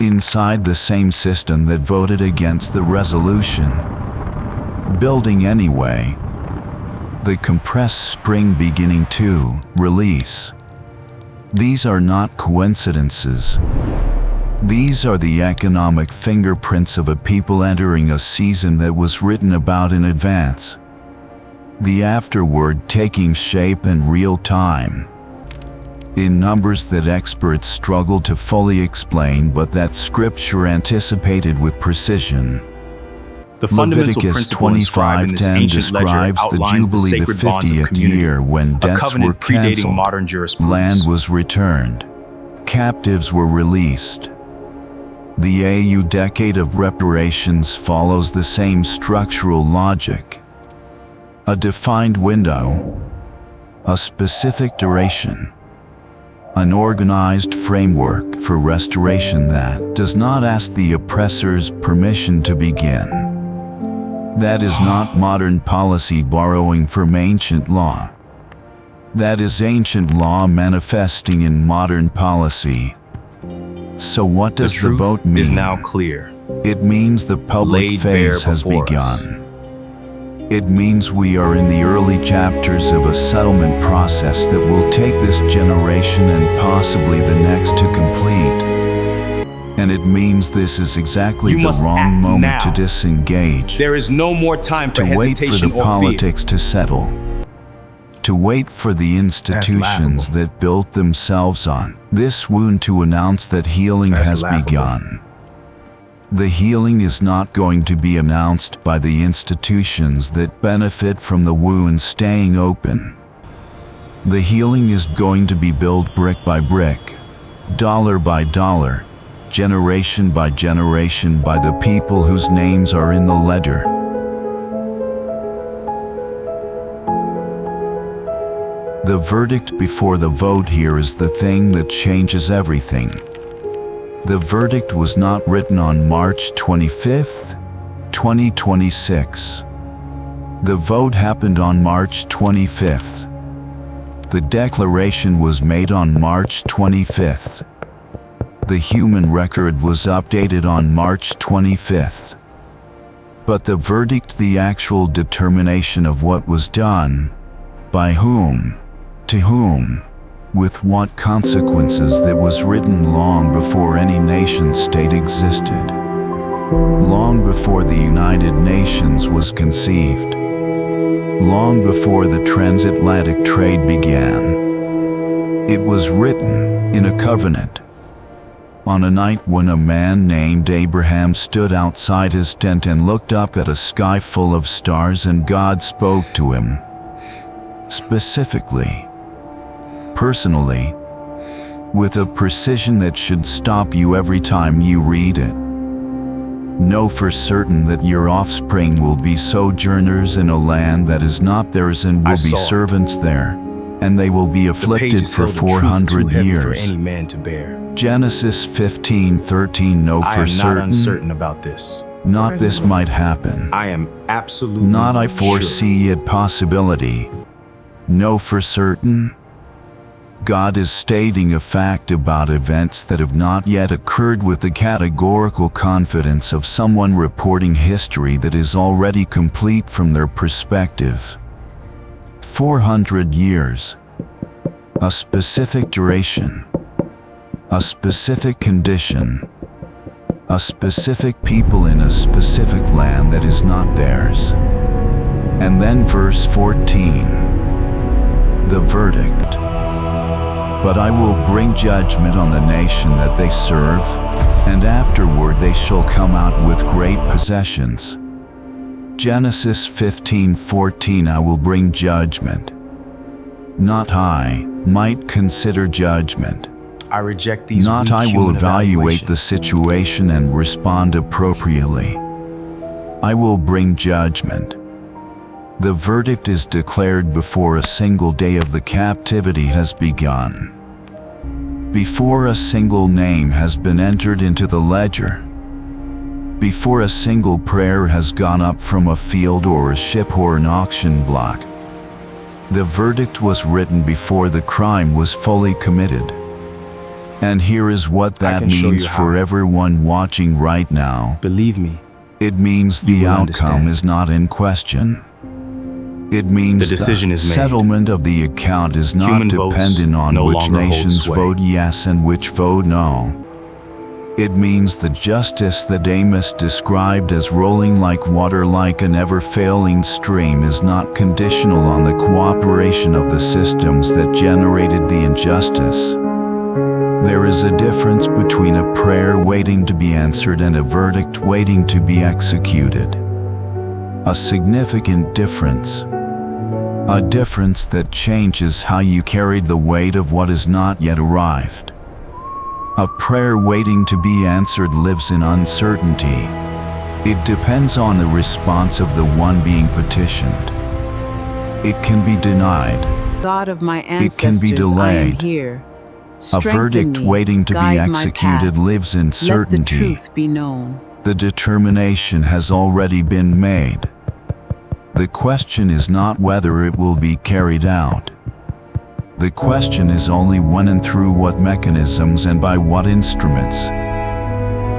Speaker 1: Inside the same system that voted against the resolution. Building anyway. The compressed spring beginning to release. These are not coincidences. These are the economic fingerprints of a people entering a season that was written about in advance. The afterward taking shape in real time. In numbers that experts struggle to fully explain but that Scripture anticipated with precision.
Speaker 4: The fundamental
Speaker 1: Leviticus
Speaker 4: principle inscribed in this
Speaker 1: 25:10
Speaker 4: ancient ledger
Speaker 1: describes the
Speaker 4: outlines the
Speaker 1: Jubilee, the
Speaker 4: sacred bonds of
Speaker 1: 50th
Speaker 4: community,
Speaker 1: year when
Speaker 4: a
Speaker 1: debts were
Speaker 4: covenant predating
Speaker 1: canceled,
Speaker 4: modern jurisprudence.
Speaker 1: land was returned, captives were released. The AU decade of reparations follows the same structural logic. A defined window, a specific duration, an organized framework for restoration that does not ask the oppressor's permission to begin. That is not modern policy borrowing from ancient law. That is ancient law manifesting in modern policy. So what does the
Speaker 4: truth
Speaker 1: vote mean?
Speaker 4: is now clear.
Speaker 1: It means the public
Speaker 4: Laid bare
Speaker 1: phase has
Speaker 4: before us.
Speaker 1: begun. It means we are in the early chapters of a settlement process that will take this generation and possibly the next to complete. And it means this is exactly
Speaker 4: You
Speaker 1: the
Speaker 4: must
Speaker 1: wrong
Speaker 4: act
Speaker 1: moment
Speaker 4: now.
Speaker 1: to disengage,
Speaker 4: There is no more time for
Speaker 1: to wait for
Speaker 4: hesitation
Speaker 1: the
Speaker 4: or fear.
Speaker 1: politics to settle, to wait for the institutions
Speaker 4: laughable.
Speaker 1: that built themselves on this wound to announce that healing
Speaker 4: That's
Speaker 1: has
Speaker 4: laughable.
Speaker 1: begun. The healing is not going to be announced by the institutions that benefit from the wound staying open. The healing is going to be built brick by brick, dollar by dollar, generation by generation by the people whose names are in the ledger. The verdict before the vote here is the thing that changes everything. The verdict was not written on March 25th, 2026. The vote happened on March 25th. The declaration was made on March 25th. The human record was updated on March 25th. But the verdict, the actual determination of what was done, by whom, to whom, with what consequences that was written long before any nation-state existed, long before the United Nations was conceived, long before the transatlantic trade began. It was written in a covenant on a night when a man named Abraham stood outside his tent and looked up at a sky full of stars, and God spoke to him specifically, personally, with a precision that should stop you every time you read it. Know for certain that your offspring will be sojourners in a land that is not theirs, and will be servants there, and they will be afflicted for 400 years.
Speaker 4: For any man to bear.
Speaker 1: Genesis 15:13. Know
Speaker 4: I
Speaker 1: for
Speaker 4: am
Speaker 1: certain.
Speaker 4: not uncertain about this.
Speaker 1: Not this might happen.
Speaker 4: I am absolutely
Speaker 1: Not I
Speaker 4: sure.
Speaker 1: foresee it possibility. Know for certain. God is stating a fact about events that have not yet occurred with the categorical confidence of someone reporting history that is already complete from their perspective. 400 years. A specific duration. A specific condition. A specific people in a specific land that is not theirs. And then verse 14. The verdict. But I will bring judgment on the nation that they serve, and afterward they shall come out with great possessions. Genesis 15:14. I will bring judgment. Not I might consider judgment.
Speaker 4: I reject these
Speaker 1: Not
Speaker 4: weak
Speaker 1: I will
Speaker 4: human
Speaker 1: evaluate the
Speaker 4: evaluations.
Speaker 1: situation and respond appropriately. I will bring judgment. The verdict is declared before a single day of the captivity has begun, before a single name has been entered into the ledger, before a single prayer has gone up from a field or a ship or an auction block. The verdict was written before the crime was fully committed. And here is what that
Speaker 4: can show
Speaker 1: means
Speaker 4: you
Speaker 1: for
Speaker 4: how.
Speaker 1: everyone watching right now.
Speaker 4: Believe me,
Speaker 1: It means
Speaker 4: You
Speaker 1: the
Speaker 4: will
Speaker 1: outcome
Speaker 4: understand.
Speaker 1: is not in question. It means
Speaker 4: The decision is made.
Speaker 1: settlement of the account is not
Speaker 4: Human votes
Speaker 1: dependent on
Speaker 4: no
Speaker 1: which
Speaker 4: longer hold
Speaker 1: nations
Speaker 4: sway.
Speaker 1: vote yes and which vote no. It means the justice that Amos described as rolling like water like a never-failing stream is not conditional on the cooperation of the systems that generated the injustice. There is a difference between a prayer waiting to be answered and a verdict waiting to be executed. A significant difference. A difference that changes how you carried the weight of what has not yet arrived. A prayer waiting to be answered lives in uncertainty. It depends on the response of the one being petitioned. It can be denied.
Speaker 6: God of my
Speaker 1: It can
Speaker 6: ancestors,
Speaker 1: be
Speaker 6: I am
Speaker 1: delayed.
Speaker 6: here.
Speaker 1: A
Speaker 6: Strengthen
Speaker 1: verdict
Speaker 6: me,
Speaker 1: waiting to be
Speaker 6: guide my
Speaker 1: executed
Speaker 6: path.
Speaker 1: lives in
Speaker 6: Let the
Speaker 1: certainty.
Speaker 6: truth be known.
Speaker 1: The determination has already been made. The question is not whether it will be carried out. The question is only when and through what mechanisms and by what instruments.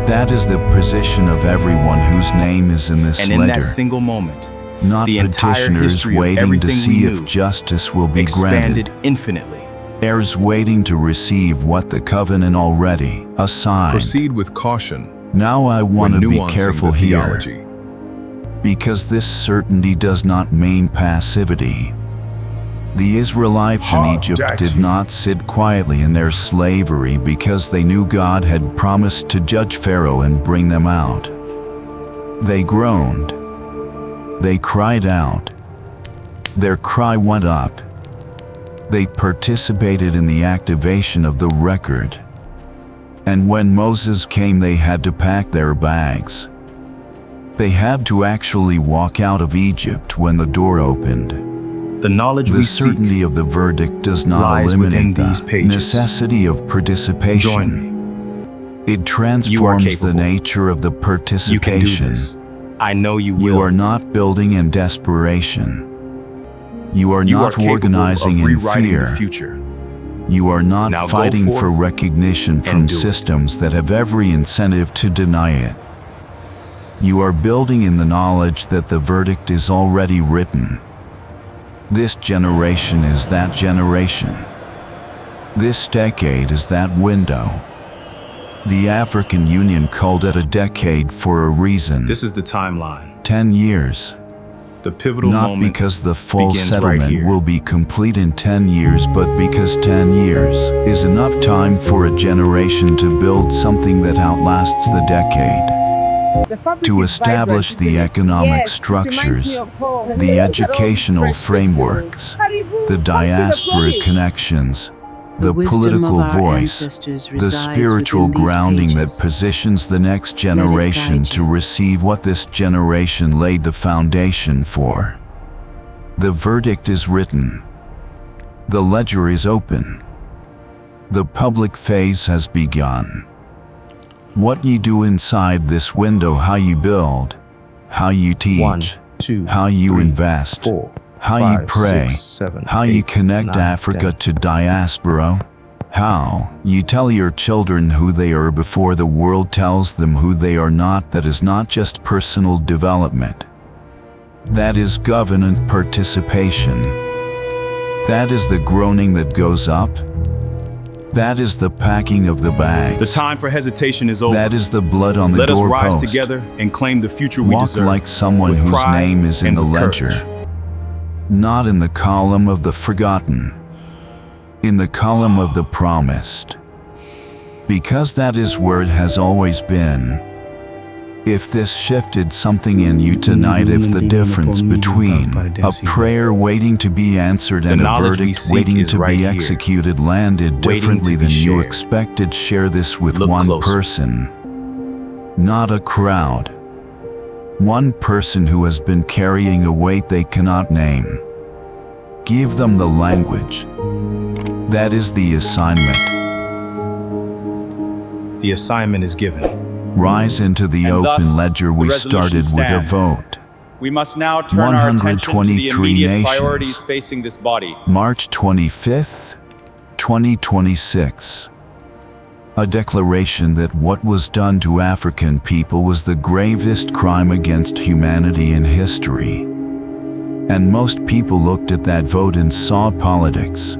Speaker 1: That is the position of everyone whose name is in this
Speaker 4: and in
Speaker 1: letter,
Speaker 4: that single moment,
Speaker 1: not
Speaker 4: the entire
Speaker 1: petitioners
Speaker 4: history of
Speaker 1: waiting to
Speaker 4: everything
Speaker 1: see
Speaker 4: we
Speaker 1: if
Speaker 4: knew
Speaker 1: justice will be
Speaker 4: expanded
Speaker 1: granted,
Speaker 4: infinitely.
Speaker 1: heirs waiting to receive what the covenant already assigned.
Speaker 7: Proceed with caution
Speaker 1: Now I want
Speaker 7: when
Speaker 1: to be
Speaker 7: nuancing
Speaker 1: careful
Speaker 7: the
Speaker 1: here,
Speaker 7: theology.
Speaker 1: because this certainty does not mean passivity. The Israelites in Egypt did not sit quietly in their slavery because they knew God had promised to judge Pharaoh and bring them out. They groaned. They cried out. Their cry went up. They participated in the activation of the record. And when Moses came, they had to pack their bags. They had to actually walk out of Egypt when the door opened.
Speaker 4: The knowledge
Speaker 1: The
Speaker 4: we seek.
Speaker 1: certainty of the verdict does not
Speaker 4: lies within
Speaker 1: eliminate
Speaker 4: these
Speaker 1: the
Speaker 4: pages.
Speaker 1: necessity of participation.
Speaker 4: Join me.
Speaker 1: It transforms the
Speaker 4: capable.
Speaker 1: nature of the
Speaker 4: You can do
Speaker 1: participation.
Speaker 4: this. I know you will.
Speaker 1: You are not building in desperation. You are
Speaker 4: You are
Speaker 1: not
Speaker 4: capable
Speaker 1: organizing
Speaker 4: of
Speaker 1: in
Speaker 4: rewriting
Speaker 1: fear.
Speaker 4: the future.
Speaker 1: You are not
Speaker 4: Now go
Speaker 1: fighting for
Speaker 4: forth
Speaker 1: recognition from
Speaker 4: and do it.
Speaker 1: systems that have every incentive to deny it. You are building in the knowledge that the verdict is already written. This generation is that generation. This decade is that window. The African Union called it a decade for a reason.
Speaker 4: This is the timeline.
Speaker 1: 10 years.
Speaker 4: The pivotal
Speaker 1: Not
Speaker 4: moment
Speaker 1: because the full
Speaker 4: begins right
Speaker 1: settlement
Speaker 4: here.
Speaker 1: will be complete in 10 years, but because 10 years is enough time for a generation to build something that outlasts the decade. To establish the economic structures, the educational frameworks, the diasporic connections, the political voice, the spiritual grounding that positions the next generation to receive what this generation laid the foundation for. The verdict is written. The ledger is open. The public phase has begun. What you do inside this window, how you build, how you teach,
Speaker 4: 1, 2,
Speaker 1: how you
Speaker 4: 3,
Speaker 1: invest,
Speaker 4: 4,
Speaker 1: how
Speaker 4: 5,
Speaker 1: you pray,
Speaker 4: 6, 7,
Speaker 1: how you
Speaker 4: 8,
Speaker 1: connect
Speaker 4: 9,
Speaker 1: Africa
Speaker 4: 10.
Speaker 1: to diaspora, how you tell your children who they are before the world tells them who they are not. That is not just personal development. That is government participation. That is the groaning that goes up. That is the packing of the bags.
Speaker 4: The time for hesitation is over.
Speaker 1: That is the blood on the
Speaker 4: Let us
Speaker 1: doorpost.
Speaker 4: rise together and claim the future we
Speaker 1: Walk
Speaker 4: deserve.
Speaker 1: like someone
Speaker 4: with
Speaker 1: whose
Speaker 4: pride
Speaker 1: name is in
Speaker 4: and
Speaker 1: the
Speaker 4: with
Speaker 1: ledger.
Speaker 4: courage.
Speaker 1: Not in the column of the forgotten. In the column of the promised. Because that is where it has always been. If this shifted something in you tonight, if the difference between a prayer waiting to be answered and a
Speaker 4: knowledge we
Speaker 1: verdict
Speaker 4: seek
Speaker 1: waiting
Speaker 4: is
Speaker 1: to
Speaker 4: right
Speaker 1: be
Speaker 4: here,
Speaker 1: executed landed
Speaker 4: waiting to
Speaker 1: differently
Speaker 4: be
Speaker 1: than you
Speaker 4: shared.
Speaker 1: expected, share this with
Speaker 4: Look
Speaker 1: one
Speaker 4: closer.
Speaker 1: person. Not a crowd. One person who has been carrying a weight they cannot name. Give them the language. That is the assignment.
Speaker 4: The assignment is given.
Speaker 1: Rise into the
Speaker 2: And
Speaker 1: open
Speaker 2: thus,
Speaker 1: ledger
Speaker 2: the
Speaker 1: we
Speaker 2: resolution
Speaker 1: started with a
Speaker 2: stands.
Speaker 1: vote.
Speaker 2: We must now turn our attention to the
Speaker 1: 123
Speaker 2: immediate
Speaker 1: nations.
Speaker 2: priorities facing this body.
Speaker 1: March 25th, 2026. A declaration that what was done to African people was the gravest crime against humanity in history. And most people looked at that vote and saw politics.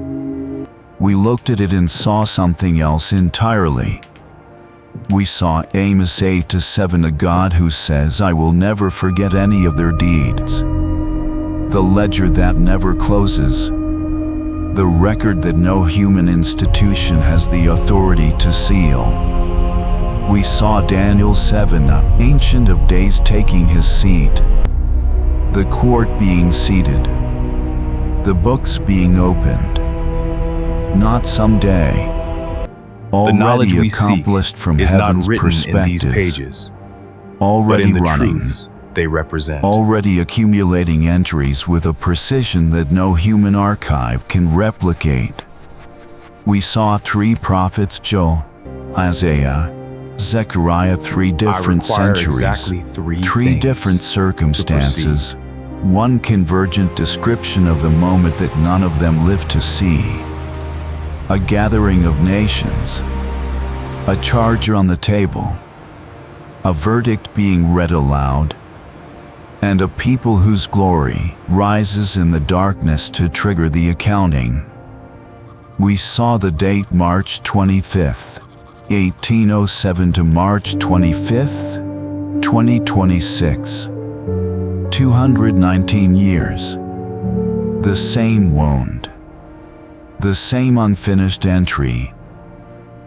Speaker 1: We looked at it and saw something else entirely. We saw Amos 8-7, a God who says, I will never forget any of their deeds. The ledger that never closes. The record that no human institution has the authority to seal. We saw Daniel 7, the Ancient of Days, taking his seat. The court being seated. The books being opened. Not someday.
Speaker 4: The knowledge
Speaker 1: Already
Speaker 4: we seek
Speaker 1: accomplished from
Speaker 4: is not
Speaker 1: heaven's
Speaker 4: written in these
Speaker 1: perspective.
Speaker 4: pages, but
Speaker 1: Already
Speaker 4: in the
Speaker 1: running.
Speaker 4: truths they represent.
Speaker 1: Already accumulating entries with a precision that no human archive can replicate. We saw 3 prophets, Joel, Isaiah, Zechariah, 3 different
Speaker 4: require
Speaker 1: centuries,
Speaker 4: exactly 3 things
Speaker 1: different circumstances, one convergent description of the moment that none of them lived to see. A gathering of nations, a charge on the table, a verdict being read aloud, and a people whose glory rises in the darkness to trigger the accounting. We saw the date March 25th, 1807 to March 25th, 2026. 219 years. The same wound. The same unfinished entry.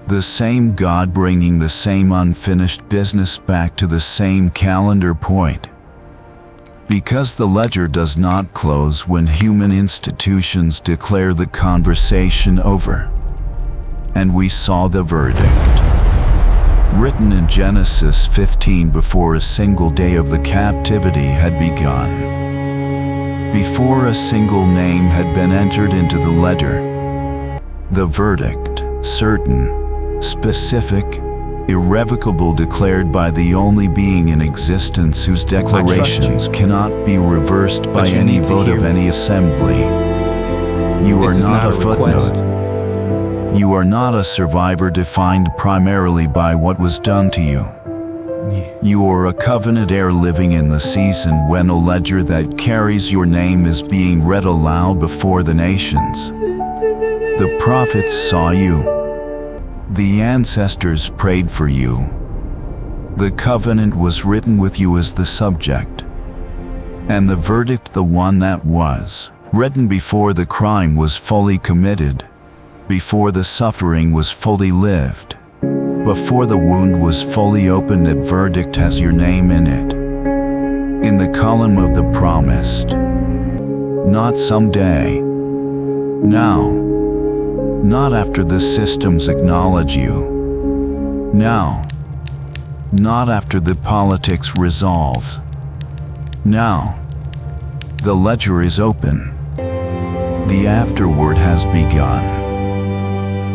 Speaker 1: The same God bringing the same unfinished business back to the same calendar point. Because the ledger does not close when human institutions declare the conversation over. And we saw the verdict. Written in Genesis 15 before a single day of the captivity had begun. Before a single name had been entered into the ledger. The verdict, certain, specific, irrevocable, declared by the only being in existence whose declarations cannot be reversed by
Speaker 4: you
Speaker 1: any
Speaker 4: need to
Speaker 1: vote
Speaker 4: hear
Speaker 1: of
Speaker 4: me.
Speaker 1: any assembly. You
Speaker 4: This
Speaker 1: are
Speaker 4: is
Speaker 1: not a
Speaker 4: request.
Speaker 1: footnote. You are not a survivor defined primarily by what was done to you. You are a covenant heir living in the season when a ledger that carries your name is being read aloud before the nations. The prophets saw you. The ancestors prayed for you. The covenant was written with you as the subject. And the verdict, the one that was written before the crime was fully committed, before the suffering was fully lived, before the wound was fully opened, that verdict has your name in it, in the column of the promised. Not someday. Now. Not after the systems acknowledge you. Now. Not after the politics resolve. Now. The ledger is open. The afterward has begun.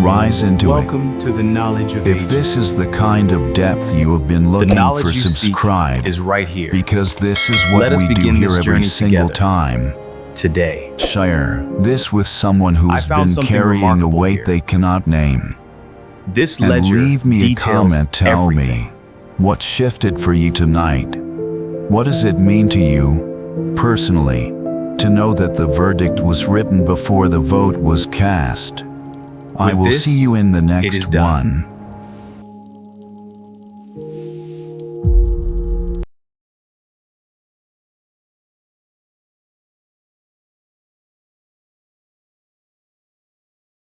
Speaker 1: Rise into
Speaker 3: Welcome to the knowledge of
Speaker 1: it. If
Speaker 3: ages.
Speaker 1: this is the kind of depth you have been
Speaker 3: The
Speaker 1: looking
Speaker 3: knowledge
Speaker 1: for,
Speaker 3: you seek
Speaker 1: subscribe,
Speaker 3: is right here.
Speaker 1: because this is what
Speaker 3: Let us
Speaker 1: we do
Speaker 3: begin
Speaker 1: here
Speaker 3: this
Speaker 1: every
Speaker 3: journey
Speaker 1: single
Speaker 3: together.
Speaker 1: time.
Speaker 3: Today,
Speaker 1: Share this with someone who
Speaker 3: I
Speaker 1: has
Speaker 3: found
Speaker 1: been
Speaker 3: something
Speaker 1: carrying a
Speaker 3: remarkable
Speaker 1: weight
Speaker 3: here.
Speaker 1: they cannot name.
Speaker 3: this
Speaker 1: And
Speaker 3: ledger
Speaker 1: leave me a
Speaker 3: details
Speaker 1: comment, tell
Speaker 3: everything.
Speaker 1: me what shifted for you tonight. What does it mean to you, personally, to know that the verdict was written before the vote was cast? I
Speaker 3: With
Speaker 1: will
Speaker 3: this,
Speaker 1: see you in the
Speaker 3: it is
Speaker 1: next
Speaker 3: done.
Speaker 1: one.